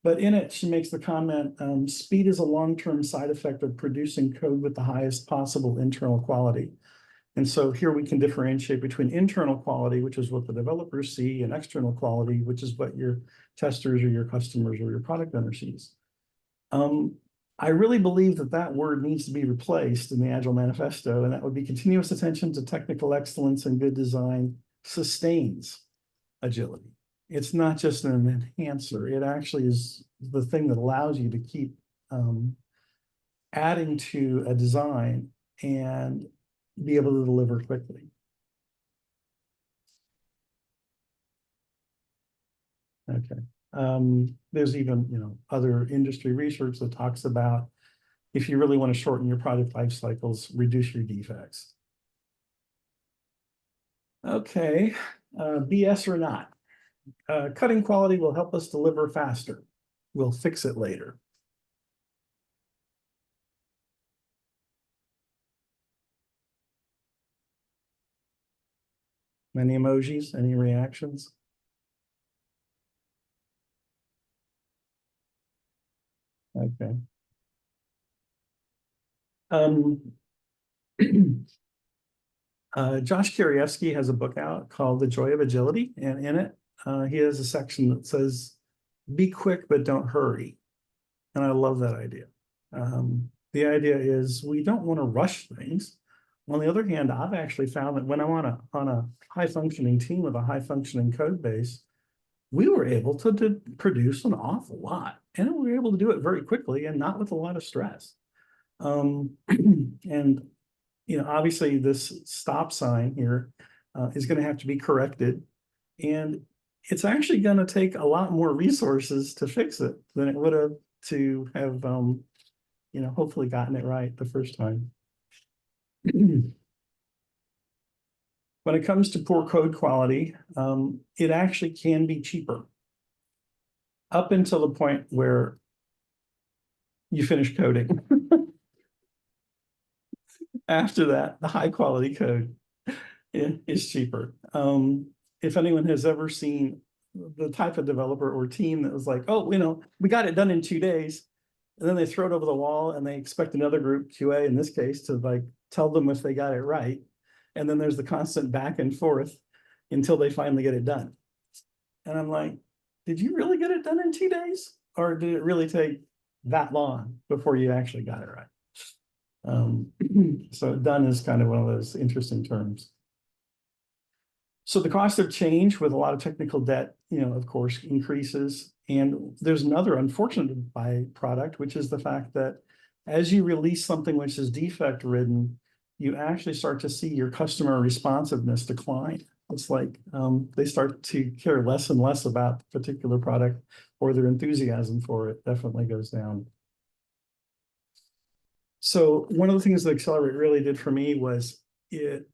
A: But in it, she makes the comment, speed is a long-term side effect of producing code with the highest possible internal quality. And so here we can differentiate between internal quality, which is what the developers see, and external quality, which is what your testers or your customers or your product owner sees. I really believe that that word needs to be replaced in the Agile Manifesto, and that would be continuous attention to technical excellence and good design sustains agility. It's not just an enhancer. It actually is the thing that allows you to keep adding to a design and be able to deliver quickly. Okay. There's even, other industry research that talks about if you really want to shorten your product life cycles, reduce your defects. Okay, BS or not. Cutting quality will help us deliver faster. We'll fix it later. Any emojis, any reactions? Okay. Josh Kirievsky has a book out called The Joy of Agility, and in it, he has a section that says, be quick, but don't hurry. And I love that idea. The idea is we don't want to rush things. On the other hand, I've actually found that when I'm on a high functioning team with a high functioning code base, we were able to produce an awful lot, and we were able to do it very quickly and not with a lot of stress. And obviously this stop sign here is going to have to be corrected, and it's actually going to take a lot more resources to fix it than it would have to have hopefully gotten it right the first time. When it comes to poor code quality, it actually can be cheaper up until the point where you finish coding. After that, the high quality code is cheaper. If anyone has ever seen the type of developer or team that was like, oh, we got it done in 2 days, and then they throw it over the wall and they expect another group, QA in this case, to like tell them if they got it right. And then there's the constant back and forth until they finally get it done. And I'm like, did you really get it done in 2 days? Or did it really take that long before you actually got it right? So done is kind of one of those interesting terms. So the cost of change with a lot of technical debt, of course, increases. And there's another unfortunate byproduct, which is the fact that as you release something which is defect ridden, you actually start to see your customer responsiveness decline. It's like they start to care less and less about the particular product, or their enthusiasm for it definitely goes down. So one of the things that Accelerate really did for me was it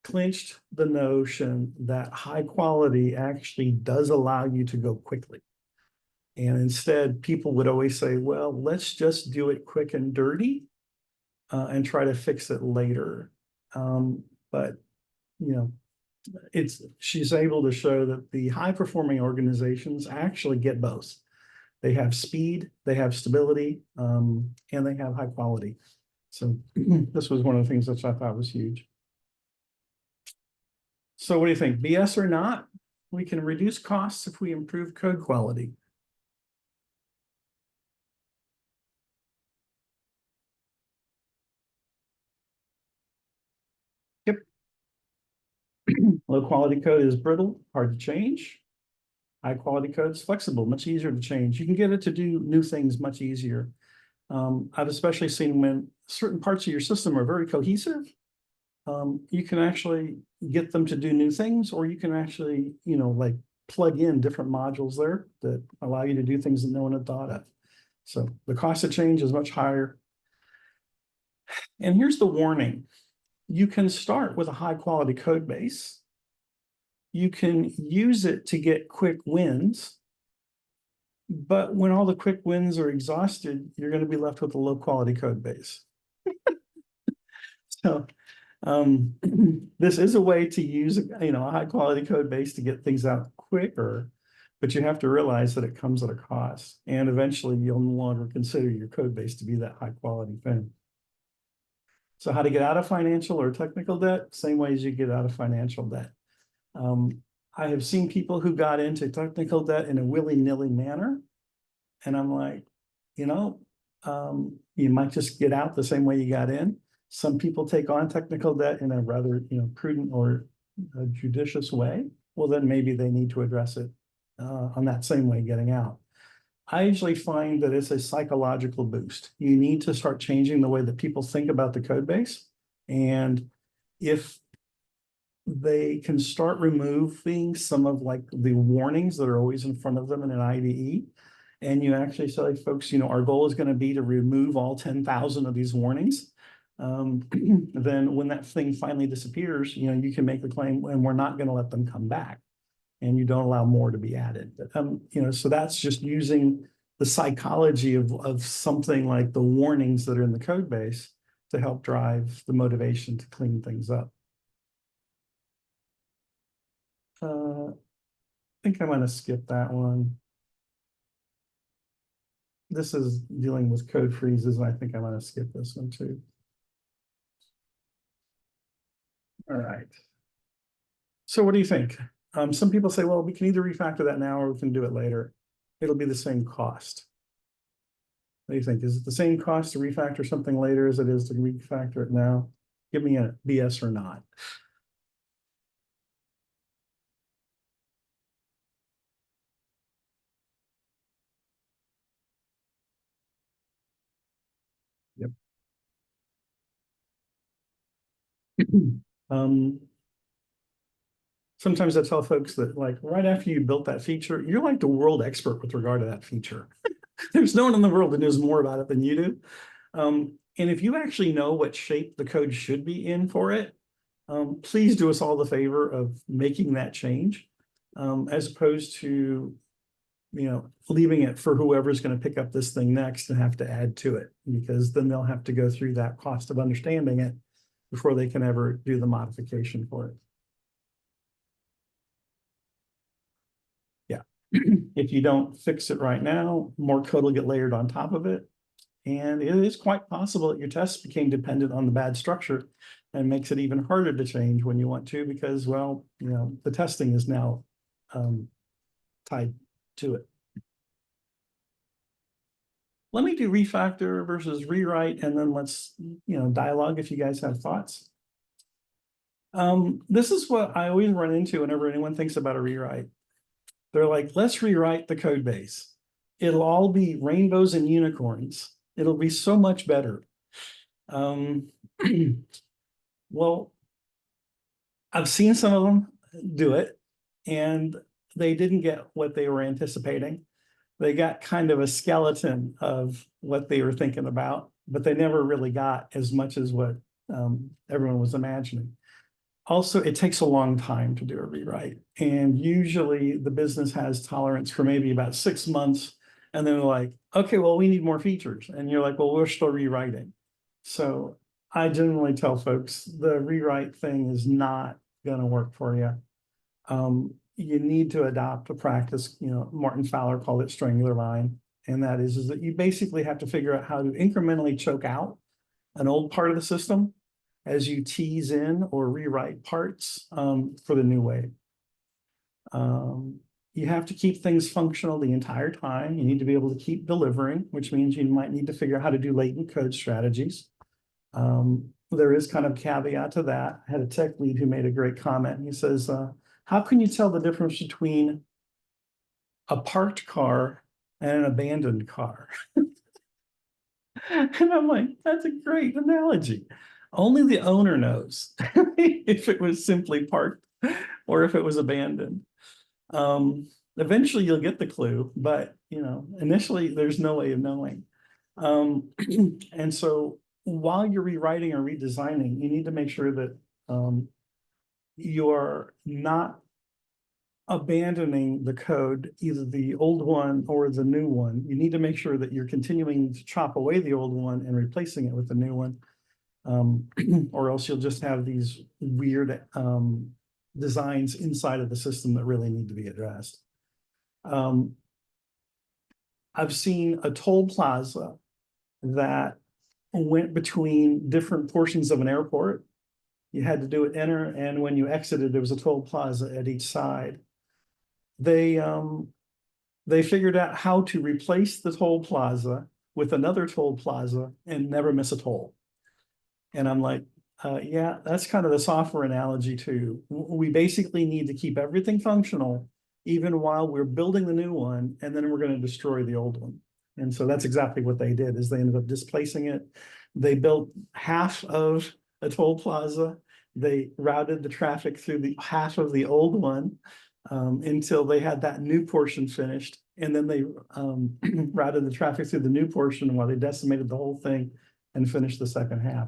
A: clinched the notion that high quality actually does allow you to go quickly. And instead, people would always say, well, let's just do it quick and dirty and try to fix it later. But, she's able to show that the high performing organizations actually get both. They have speed, they have stability, and they have high quality. So this was one of the things that I thought was huge. So what do you think? BS or not? We can reduce costs if we improve code quality. Yep. Low quality code is brittle, hard to change. High quality code is flexible, much easier to change. You can get it to do new things much easier. I've especially seen when certain parts of your system are very cohesive, you can actually get them to do new things, or you can actually, like plug in different modules there that allow you to do things that no one had thought of. So the cost of change is much higher. And here's the warning. You can start with a high quality code base. You can use it to get quick wins. But when all the quick wins are exhausted, you're going to be left with a low quality code base. So this is a way to use a high quality code base to get things out quicker, but you have to realize that it comes at a cost, and eventually you'll no longer consider your code base to be that high quality thing. So how to get out of financial or technical debt? Same way as you get out of financial debt. I have seen people who got into technical debt in a willy-nilly manner, and I'm like, You might just get out the same way you got in. Some people take on technical debt in a rather, prudent or judicious way. Well, then maybe they need to address it on that same way getting out. I usually find that it's a psychological boost. You need to start changing the way that people think about the code base. And if they can start removing some of like the warnings that are always in front of them in an IDE, and you actually say, folks, our goal is going to be to remove all 10,000 of these warnings. Then when that thing finally disappears, you can make the claim, and we're not going to let them come back, and you don't allow more to be added. So that's just using the psychology of something like the warnings that are in the code base to help drive the motivation to clean things up. I think I'm going to skip that one. This is dealing with code freezes, and I think I'm going to skip this one too. All right. So what do you think? Some people say, well, we can either refactor that now or we can do it later. It'll be the same cost. What do you think? Is it the same cost to refactor something later as it is to refactor it now? Give me a BS or not. Yep. Sometimes I tell folks that like right after you built that feature, you're like the world expert with regard to that feature. There's no one in the world that knows more about it than you do. And if you actually know what shape the code should be in for it, please do us all the favor of making that change, as opposed to, leaving it for whoever's going to pick up this thing next and have to add to it, because then they'll have to go through that cost of understanding it before they can ever do the modification for it. Yeah. If you don't fix it right now, more code will get layered on top of it. And it is quite possible that your tests became dependent on the bad structure, and makes it even harder to change when you want to, because, well, the testing is now tied to it. Let me do refactor versus rewrite, and then let's, dialogue if you guys have thoughts. This is what I always run into whenever anyone thinks about a rewrite. They're like, let's rewrite the code base. It'll all be rainbows and unicorns. It'll be so much better. Well, I've seen some of them do it, and they didn't get what they were anticipating. They got kind of a skeleton of what they were thinking about, but they never really got as much as what everyone was imagining. Also, it takes a long time to do a rewrite, and usually the business has tolerance for maybe about 6 months, and then they're like, okay, well, we need more features. And you're like, well, we're still rewriting. So I generally tell folks the rewrite thing is not going to work for you. You need to adopt a practice, Martin Fowler called it strangular line. And that is that you basically have to figure out how to incrementally choke out an old part of the system as you tease in or rewrite parts for the new way. You have to keep things functional the entire time. You need to be able to keep delivering, which means you might need to figure out how to do latent code strategies. There is kind of caveat to that. I had a tech lead who made a great comment. He says, how can you tell the difference between a parked car and an abandoned car? And I'm like, that's a great analogy. Only the owner knows if it was simply parked or if it was abandoned. Eventually you'll get the clue, but initially there's no way of knowing. And so while you're rewriting or redesigning, you need to make sure that you're not abandoning the code, either the old one or the new one. You need to make sure that you're continuing to chop away the old one and replacing it with the new one. Or else you'll just have these weird designs inside of the system that really need to be addressed. I've seen a toll plaza that went between different portions of an airport. You had to do it enter, and when you exited, there was a toll plaza at each side. They figured out how to replace the toll plaza with another toll plaza and never miss a toll. And I'm like, yeah, that's kind of the software analogy too. We basically need to keep everything functional, even while we're building the new one, and then we're going to destroy the old one. And so that's exactly what they did, is they ended up displacing it. They built half of a toll plaza. They routed the traffic through the half of the old one until they had that new portion finished. And then they routed the traffic through the new portion while they decimated the whole thing and finished the second half.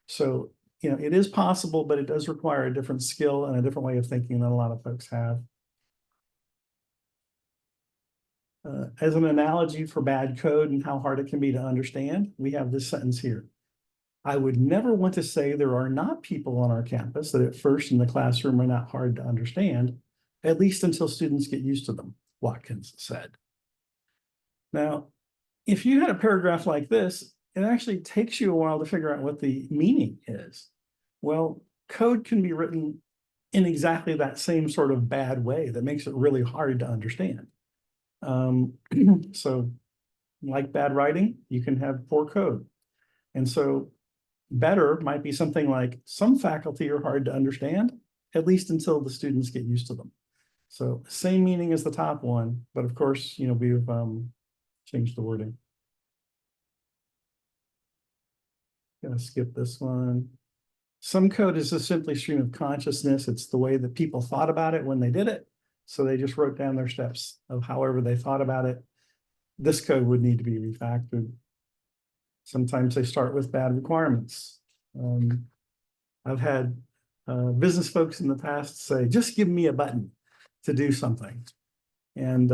A: So, it is possible, but it does require a different skill and a different way of thinking than a lot of folks have. As an analogy for bad code and how hard it can be to understand, we have this sentence here. I would never want to say there are not people on our campus that at first in the classroom are not hard to understand, at least until students get used to them, Watkins said. Now, if you had a paragraph like this, it actually takes you a while to figure out what the meaning is. Well, code can be written in exactly that same sort of bad way that makes it really hard to understand. So like bad writing, you can have poor code. And so better might be something like some faculty are hard to understand, at least until the students get used to them. So same meaning as the top one, but of course, we've changed the wording. Gonna skip this one. Some code is just simply stream of consciousness. It's the way that people thought about it when they did it. So they just wrote down their steps of however they thought about it. This code would need to be refactored. Sometimes they start with bad requirements. I've had business folks in the past say, just give me a button to do something. And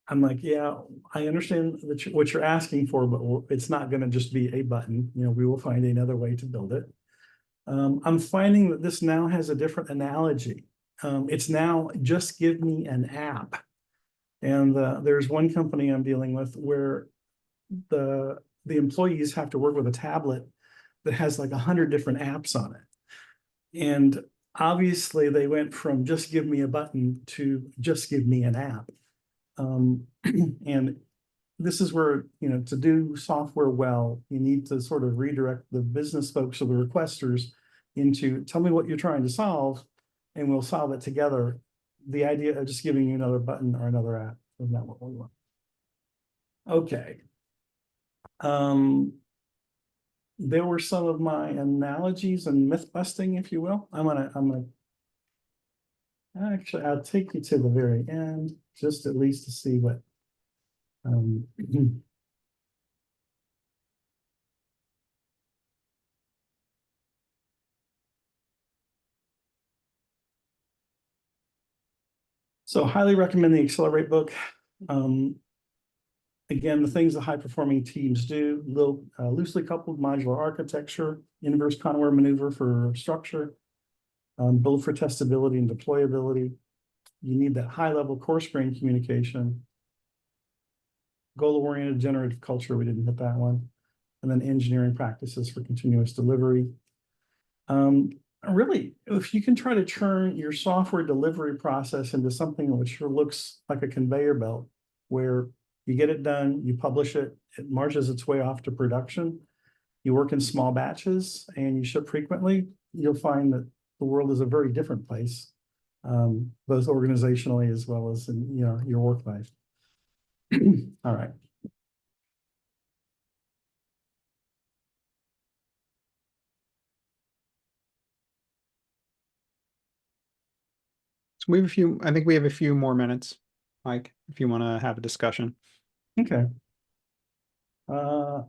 A: I'm like, yeah, I understand what you're asking for, but it's not going to just be a button. We will find another way to build it. I'm finding that this now has a different analogy. It's now just give me an app. And there's one company I'm dealing with where the employees have to work with a tablet that has like 100 different apps on it. And obviously they went from just give me a button to just give me an app. And this is where, to do software well, you need to sort of redirect the business folks or the requesters into tell me what you're trying to solve and we'll solve it together. The idea of just giving you another button or another app is not what we want. Okay. There were some of my analogies and myth busting, if you will. Actually, I'll take you to the very end, just at least to see what so highly recommend the Accelerate book. Again, the things that high-performing teams do, loosely coupled modular architecture, inverse Conway maneuver for structure, build for testability and deployability. You need that high-level coarse-grained communication, goal-oriented generative culture, we didn't hit that one, and then engineering practices for continuous delivery. Really, if you can try to turn your software delivery process into something which looks like a conveyor belt, where you get it done, you publish it, it marches its way off to production, you work in small batches, and you ship frequently, you'll find that the world is a very different place, both organizationally as well as in your work life. All right.
B: So I think we have a few more minutes, Mike, if you want to have a discussion.
A: Okay. Do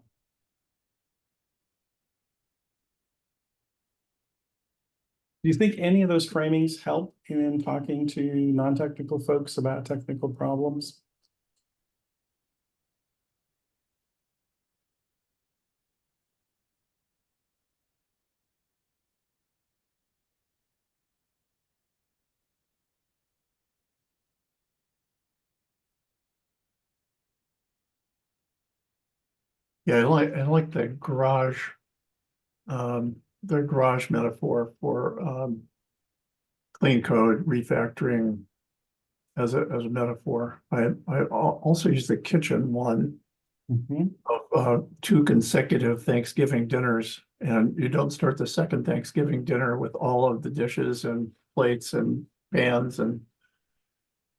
A: you think any of those framings help in talking to non-technical folks about technical problems?
E: Yeah, I like the garage metaphor for clean code refactoring as a metaphor. I also use the kitchen one
A: Mhm.
E: of 2 consecutive Thanksgiving dinners, and you don't start the second Thanksgiving dinner with all of the dishes and plates and pans and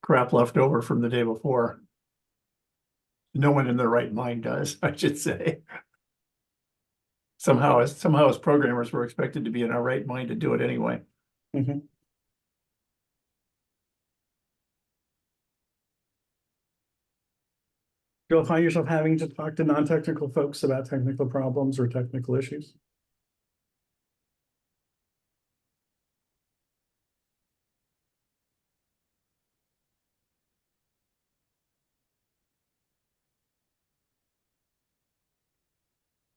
E: crap left over from the day before. No one in their right mind does, I should say. Somehow as programmers, we're expected to be in our right mind to do it anyway.
A: Mhm. You'll find yourself having to talk to non-technical folks about technical problems or technical issues?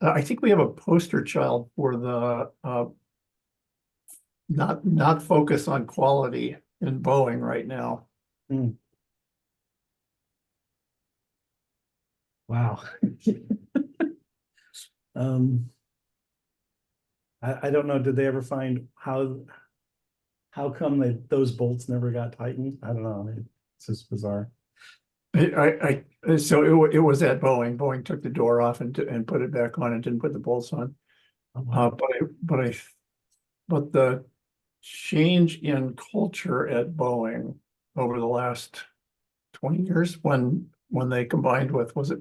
E: I think we have a poster child for the not focus on quality in Boeing right now.
A: Wow. I don't know, did they ever find how come those bolts never got tightened? I don't know, it's just bizarre.
E: So it was at Boeing. Boeing took the door off and put it back on and didn't put the bolts on. But the change in culture at Boeing over the last 20 years when they combined with, was it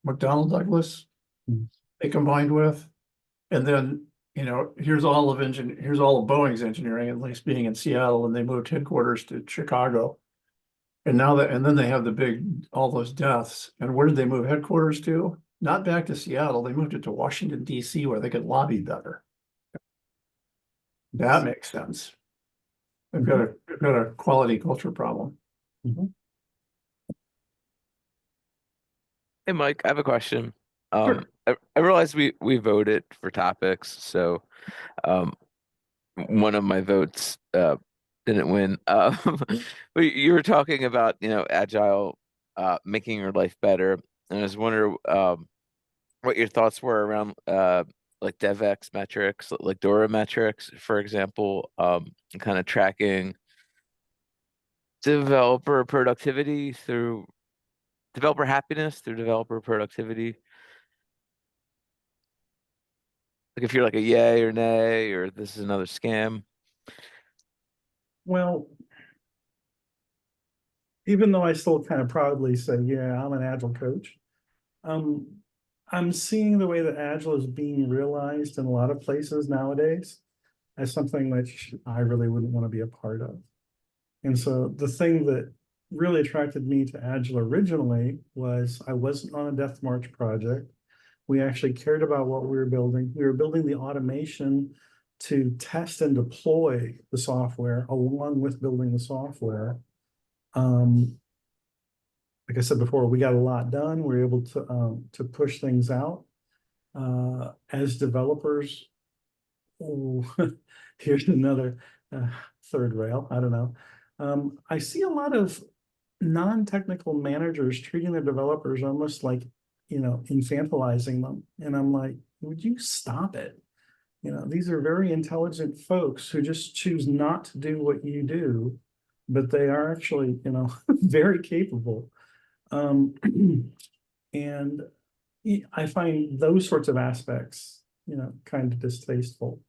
E: McDonnell Douglas?
A: Hmm.
E: They combined with, and then, here's all of Boeing's engineering, at least being in Seattle, and they moved headquarters to Chicago. And then they have all those deaths. And where did they move headquarters to? Not back to Seattle. They moved it to Washington, D.C., where they could lobby better. That makes sense. They've got a quality culture problem.
A: Mhm.
F: Hey, Mike, I have a question.
A: Sure.
F: I realize we voted for topics, so one of my votes didn't win. But you were talking about, agile making your life better. And I was wondering what your thoughts were around like DevX metrics, like Dora metrics, for example, kind of tracking developer productivity through developer happiness through developer productivity. Like if you're like a yay or nay, or this is another scam.
A: Well, even though I still kind of proudly say, yeah, I'm an agile coach, I'm seeing the way that agile is being realized in a lot of places nowadays as something which I really wouldn't want to be a part of. And so the thing that really attracted me to agile originally was I wasn't on a Death March project. We actually cared about what we were building. We were building the automation to test and deploy the software along with building the software. Like I said before, we got a lot done. We were able to push things out. As developers, oh, here's another third rail. I don't know. I see a lot of non-technical managers treating their developers almost like, infantilizing them. And I'm like, would you stop it? These are very intelligent folks who just choose not to do what you do, but they are actually, very capable. And I find those sorts of aspects, kind of distasteful.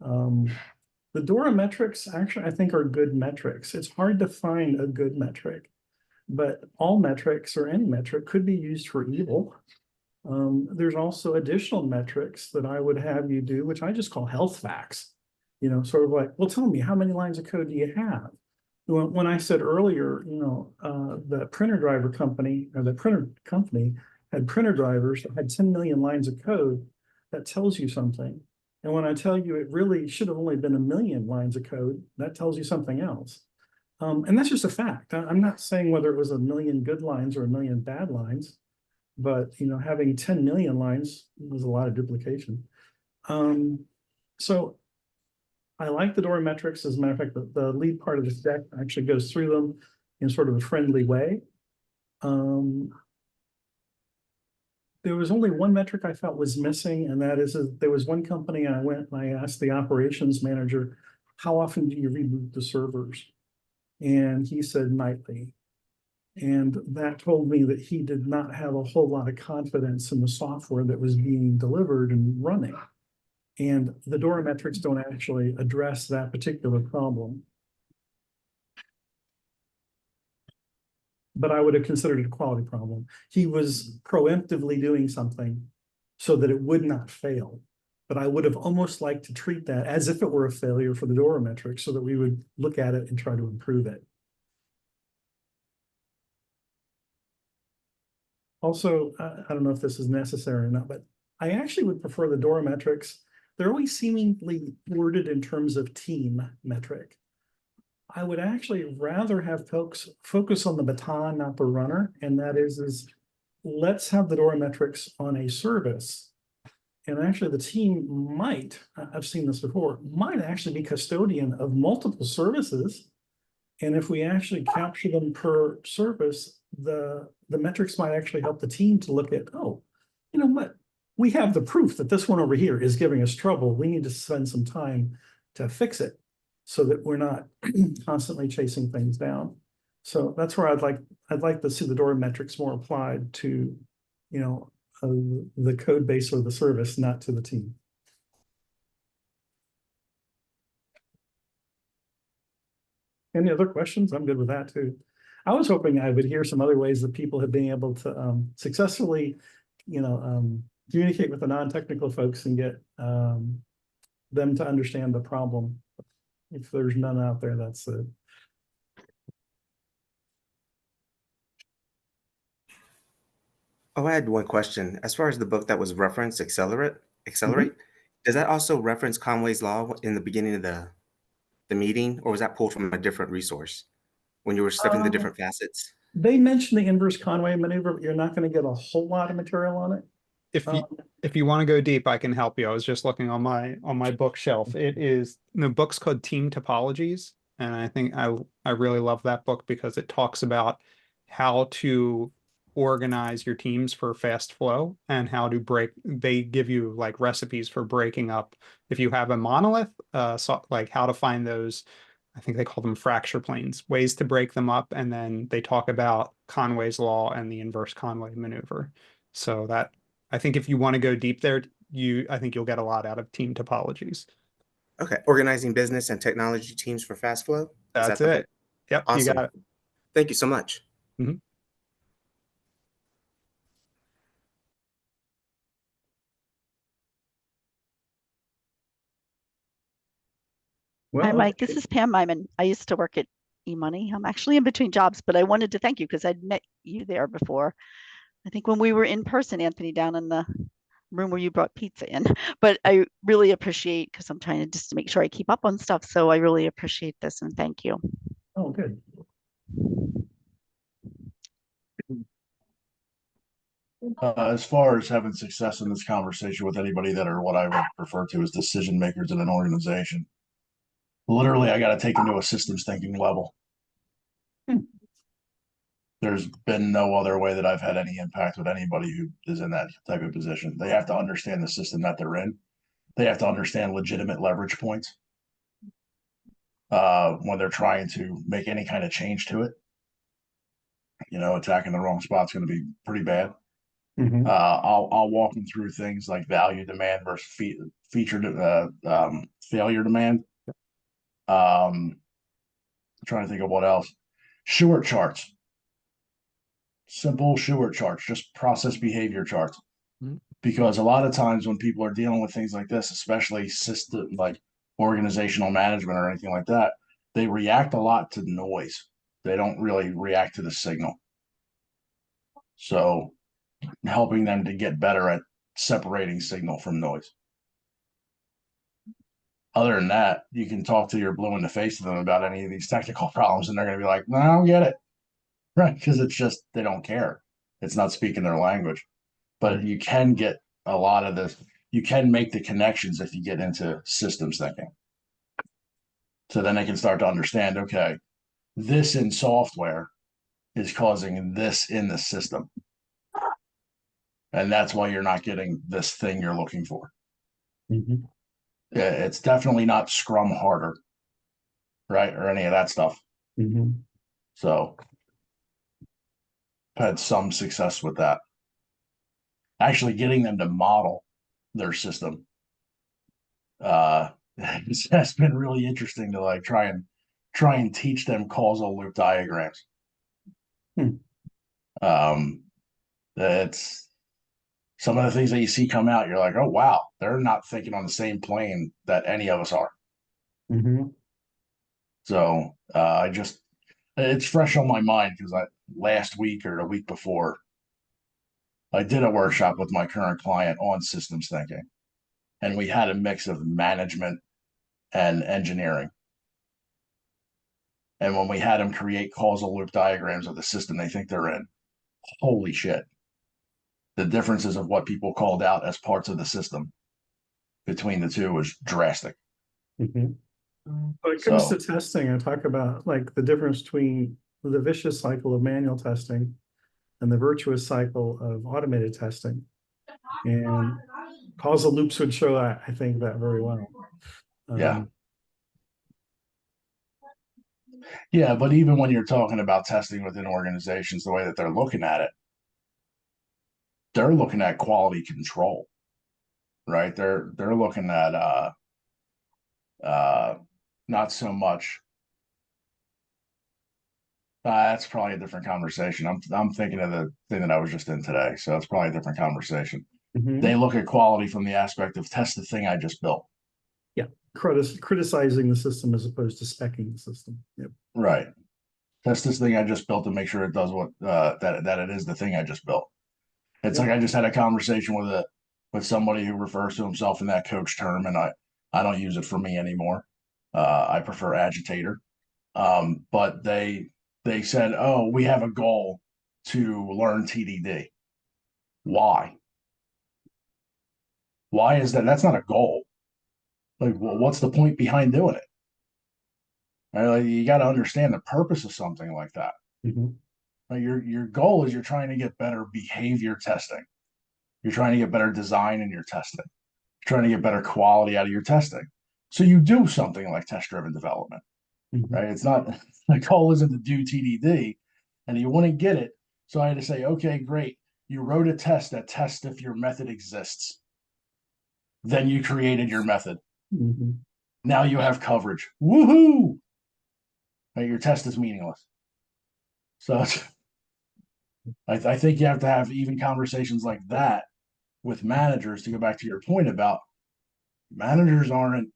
A: The Dora metrics actually, I think, are good metrics. It's hard to find a good metric, but all metrics or any metric could be used for evil. There's also additional metrics that I would have you do, which I just call health facts. Sort of like, well, tell me, how many lines of code do you have? When I said earlier, the printer driver company or the printer company had printer drivers that had 10 million lines of code, that tells you something. And when I tell you it really should have only been 1 million lines of code, that tells you something else. And that's just a fact. I'm not saying whether it was 1 million good lines or 1 million bad lines, but having 10 million lines was a lot of duplication. So I like the Dora metrics. As a matter of fact, the lead part of this deck actually goes through them in sort of a friendly way. There was only one metric I felt was missing, and that is there was one company I went and I asked the operations manager, how often do you reboot the servers? And he said nightly. And that told me that he did not have a whole lot of confidence in the software that was being delivered and running. And the Dora metrics don't actually address that particular problem. But I would have considered it a quality problem. He was proactively doing something so that it would not fail. But I would have almost liked to treat that as if it were a failure for the Dora metrics so that we would look at it and try to improve it. Also, I don't know if this is necessary or not, but I actually would prefer the Dora metrics. They're always seemingly worded in terms of team metric. I would actually rather have folks focus on the baton, not the runner. And that is let's have the Dora metrics on a service. And actually the team might, I've seen this before, might actually be custodian of multiple services. And if we actually capture them per service, the metrics might actually help the team to look at, oh, you know what? We have the proof that this one over here is giving us trouble. We need to spend some time to fix it so that we're not constantly chasing things down. So that's where I'd like to see the Dora metrics more applied to, you know, the code base or the service, not to the team. Any other questions? I'm good with that too. I was hoping I would hear some other ways that people have been able to successfully, you know, communicate with the non-technical folks and get them to understand the problem. If there's none out there, that's it.
G: Oh, I had one question. As far as the book that was referenced, Accelerate, does that also reference Conway's Law in the beginning of the meeting, or was that pulled from a different resource when you were studying the different facets?
A: They mentioned the inverse Conway maneuver, but you're not going to get a whole lot of material on it.
B: If you want to go deep, I can help you. I was just looking on my bookshelf. The book's called Team Topologies, and I think I really love that book because it talks about how to organize your teams for fast flow and how to they give you like recipes for breaking up. If you have a monolith, so like how to find those, I think they call them fracture planes, ways to break them up. And then they talk about Conway's Law and the inverse Conway maneuver. So that, I think if you want to go deep there, I think you'll get a lot out of Team Topologies.
G: Okay, organizing business and technology teams for fast flow.
B: That's it. Yep,
G: awesome.
B: You got it.
G: Thank you so much.
A: Well,
H: Hi, Mike. This is Pam Myman. I used to work at eMoney. I'm actually in between jobs, but I wanted to thank you because I'd met you there before. I think when we were in person, Anthony, down in the room where you brought pizza in. But I really appreciate, because I'm trying to just to make sure I keep up on stuff. So I really appreciate this and thank you.
A: Oh, good.
I: As far as having success in this conversation with anybody that are what I would refer to as decision makers in an organization, literally, I got to take them to a systems thinking level. There's been no other way that I've had any impact with anybody who is in that type of position. They have to understand the system that they're in. They have to understand legitimate leverage points when they're trying to make any kind of change to it. You know, attacking the wrong spot's going to be pretty bad. I'll walk them through things like value demand versus failure demand. I'm trying to think of what else. Shewhart charts. Simple Shewhart charts, just process behavior charts. Because a lot of times when people are dealing with things like this, especially system like organizational management or anything like that, they react a lot to noise. They don't really react to the signal. So helping them to get better at separating signal from noise. Other than that, you can talk to your blue in the face to them about any of these technical problems, and they're going to be like, no, I don't get it. Right. Because it's just, they don't care. It's not speaking their language. But you can get a lot of this. You can make the connections if you get into systems thinking. So then they can start to understand, okay, this in software is causing this in the system. And that's why you're not getting this thing you're looking for. It's definitely not Scrum harder, right? Or any of that stuff. So had some success with that. Actually getting them to model their system. That's been really interesting to like try and teach them causal loop diagrams. That's some of the things that you see come out. You're like, oh wow, they're not thinking on the same plane that any of us are. So it's fresh on my mind because last week or the week before, I did a workshop with my current client on systems thinking, and we had a mix of management and engineering. And when we had them create causal loop diagrams of the system they think they're in, holy shit. The differences of what people called out as parts of the system between the two was drastic.
A: When it comes to testing, I talk about like the difference between the vicious cycle of manual testing and the virtuous cycle of automated testing. And causal loops would show that, I think, that very well.
I: Yeah, but even when you're talking about testing within organizations, the way that they're looking at it, they're looking at quality control, right? They're looking at not so much. That's probably a different conversation. I'm thinking of the thing that I was just in today, so it's probably a different conversation. They look at quality from the aspect of test the thing I just built.
A: Yeah, criticizing the system as opposed to speccing the system. Yep.
I: Right. Test this thing I just built to make sure it does what that it is the thing I just built. It's like I just had a conversation with somebody who refers to himself in that coach term, and I don't use it for me anymore. I prefer agitator. But they said, oh, we have a goal to learn TDD. Why? Why is that? That's not a goal. Like, well, what's the point behind doing it? Right? Like, you got to understand the purpose of something like that. Like your goal is you're trying to get better behavior testing. You're trying to get better design in your testing. You're trying to get better quality out of your testing. So you do something like test-driven development, right? It's not, the goal isn't to do TDD, and you wouldn't get it. So I had to say, okay, great. You wrote a test that tests if your method exists. Then you created your method. Now you have coverage. Woohoo! Right, your test is meaningless. So I think you have to have even conversations like that with managers, to go back to your point about managers aren't,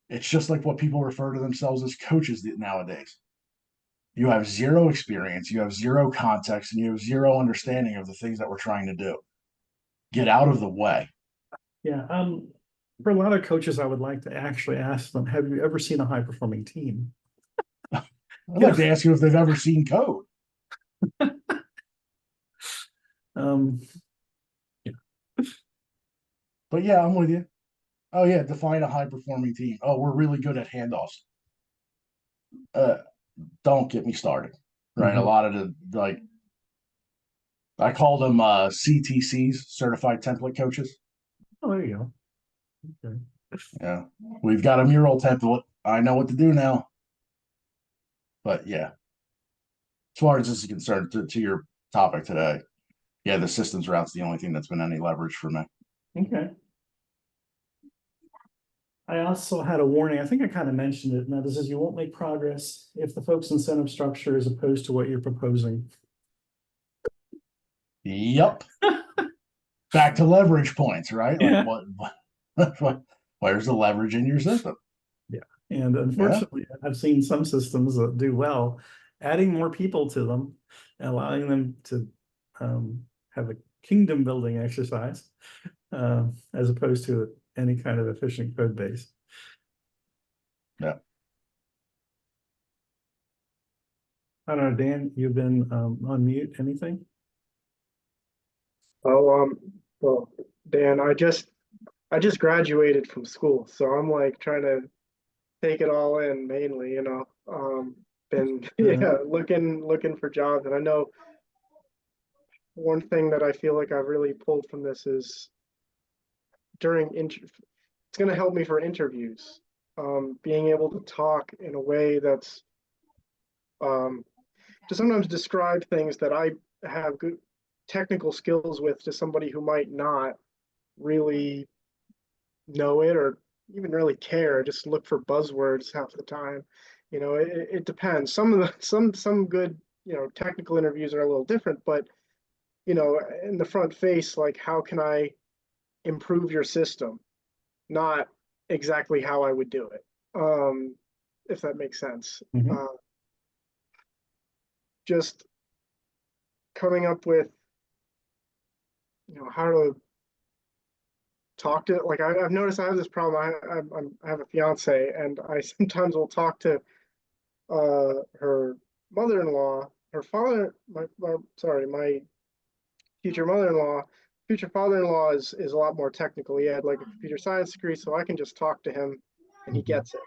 I: it's just like what people refer to themselves as coaches nowadays. You have zero experience, you have zero context, and you have zero understanding of the things that we're trying to do. Get out of the way.
A: Yeah. For a lot of coaches, I would like to actually ask them, have you ever seen a high performing team?
I: I'd like to ask you if they've ever seen code. But yeah, I'm with you. Oh yeah, define a high performing team. Oh, we're really good at handoffs. Don't get me started. Right. A lot of the I call them CTCs, certified template coaches.
A: Oh, there you go. Okay.
I: Yeah. We've got a mural template. I know what to do now. But yeah. As far as this is concerned, to your topic today, yeah, the systems route's the only thing that's been any leverage for me.
A: Okay. I also had a warning. I think I kind of mentioned it. Now, this is you won't make progress if the folks' incentive structure is opposed to what you're proposing.
I: Yep. Back to leverage points, right?
A: Yeah.
I: Like where's the leverage in your system?
A: Yeah. And unfortunately, I've seen some systems that do well, adding more people to them, allowing them to have a kingdom building exercise, as opposed to any kind of efficient code base.
I: Yeah.
A: I don't know, Dan, you've been on mute. Anything?
D: Oh, well, Dan, I just graduated from school, so I'm like trying to take it all in mainly, been looking for jobs. And I know one thing that I feel like I've really pulled from this is it's going to help me for interviews, being able to talk in a way that's sometimes describe things that I have good technical skills with to somebody who might not really know it or even really care, just look for buzzwords half the time. It depends. Some of the some good, technical interviews are a little different, but in the front face, like, how can I improve your system? Not exactly how I would do it. If that makes sense. Just coming up with, how to talk to, like, I've noticed I have this problem. I have a fiance, and I sometimes will talk to her mother-in-law, her father, my future mother-in-law. Future father-in-law is a lot more technical. He had like a computer science degree, so I can just talk to him and he gets it.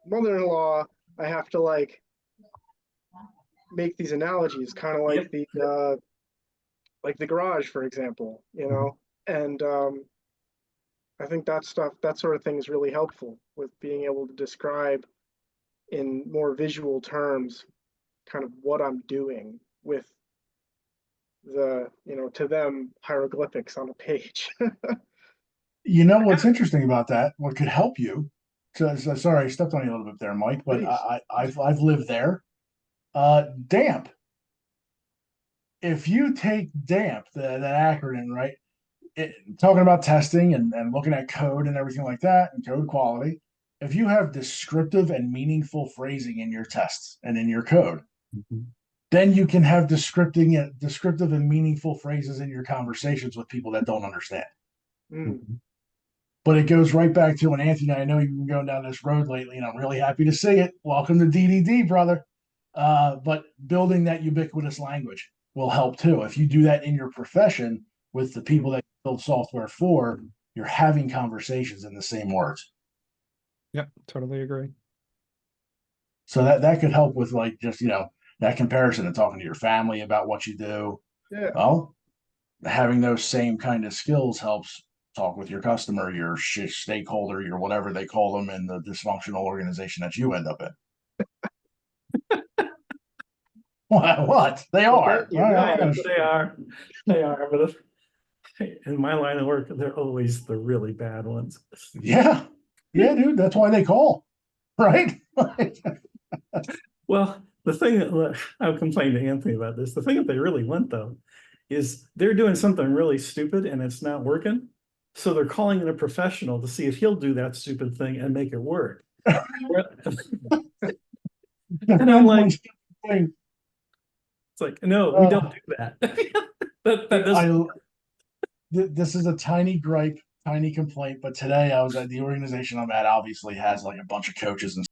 D: Mother-in-law, I have to like make these analogies, kind of like the garage, for example, and I think that sort of thing is really helpful with being able to describe in more visual terms kind of what I'm doing with the, to them, hieroglyphics on a page.
I: What's interesting about that, what could help you, sorry, I stepped on you a little bit there, Mike, but I've lived there. DAMP. If you take DAMP, that acronym, right? Talking about testing and looking at code and everything like that, and code quality, if you have descriptive and meaningful phrasing in your tests and in your code, then you can have descriptive and meaningful phrases in your conversations with people that don't understand. But it goes right back to, and Anthony, I know you've been going down this road lately, and I'm really happy to see it. Welcome to DDD, brother. But building that ubiquitous language will help too. If you do that in your profession with the people that you build software for, you're having conversations in the same words.
B: Yep, totally agree.
I: So that could help with like just, that comparison and talking to your family about what you do.
D: Yeah.
I: Well, having those same kind of skills helps talk with your customer, your stakeholder, your whatever they call them in the dysfunctional organization that you end up in. What? They are.
D: Thank you.
A: They are. But in my line of work, they're always the really bad ones.
I: Yeah, dude. That's why they call, right?
A: Well, the thing that I've complained to Anthony about this, the thing that they really want though, is they're doing something really stupid and it's not working. So they're calling in a professional to see if he'll do that stupid thing and make it work. And I'm like, it's like, no, we don't do that.
I: This is a tiny gripe, tiny complaint, but today I was at the organization I'm at, obviously has like a bunch of coaches and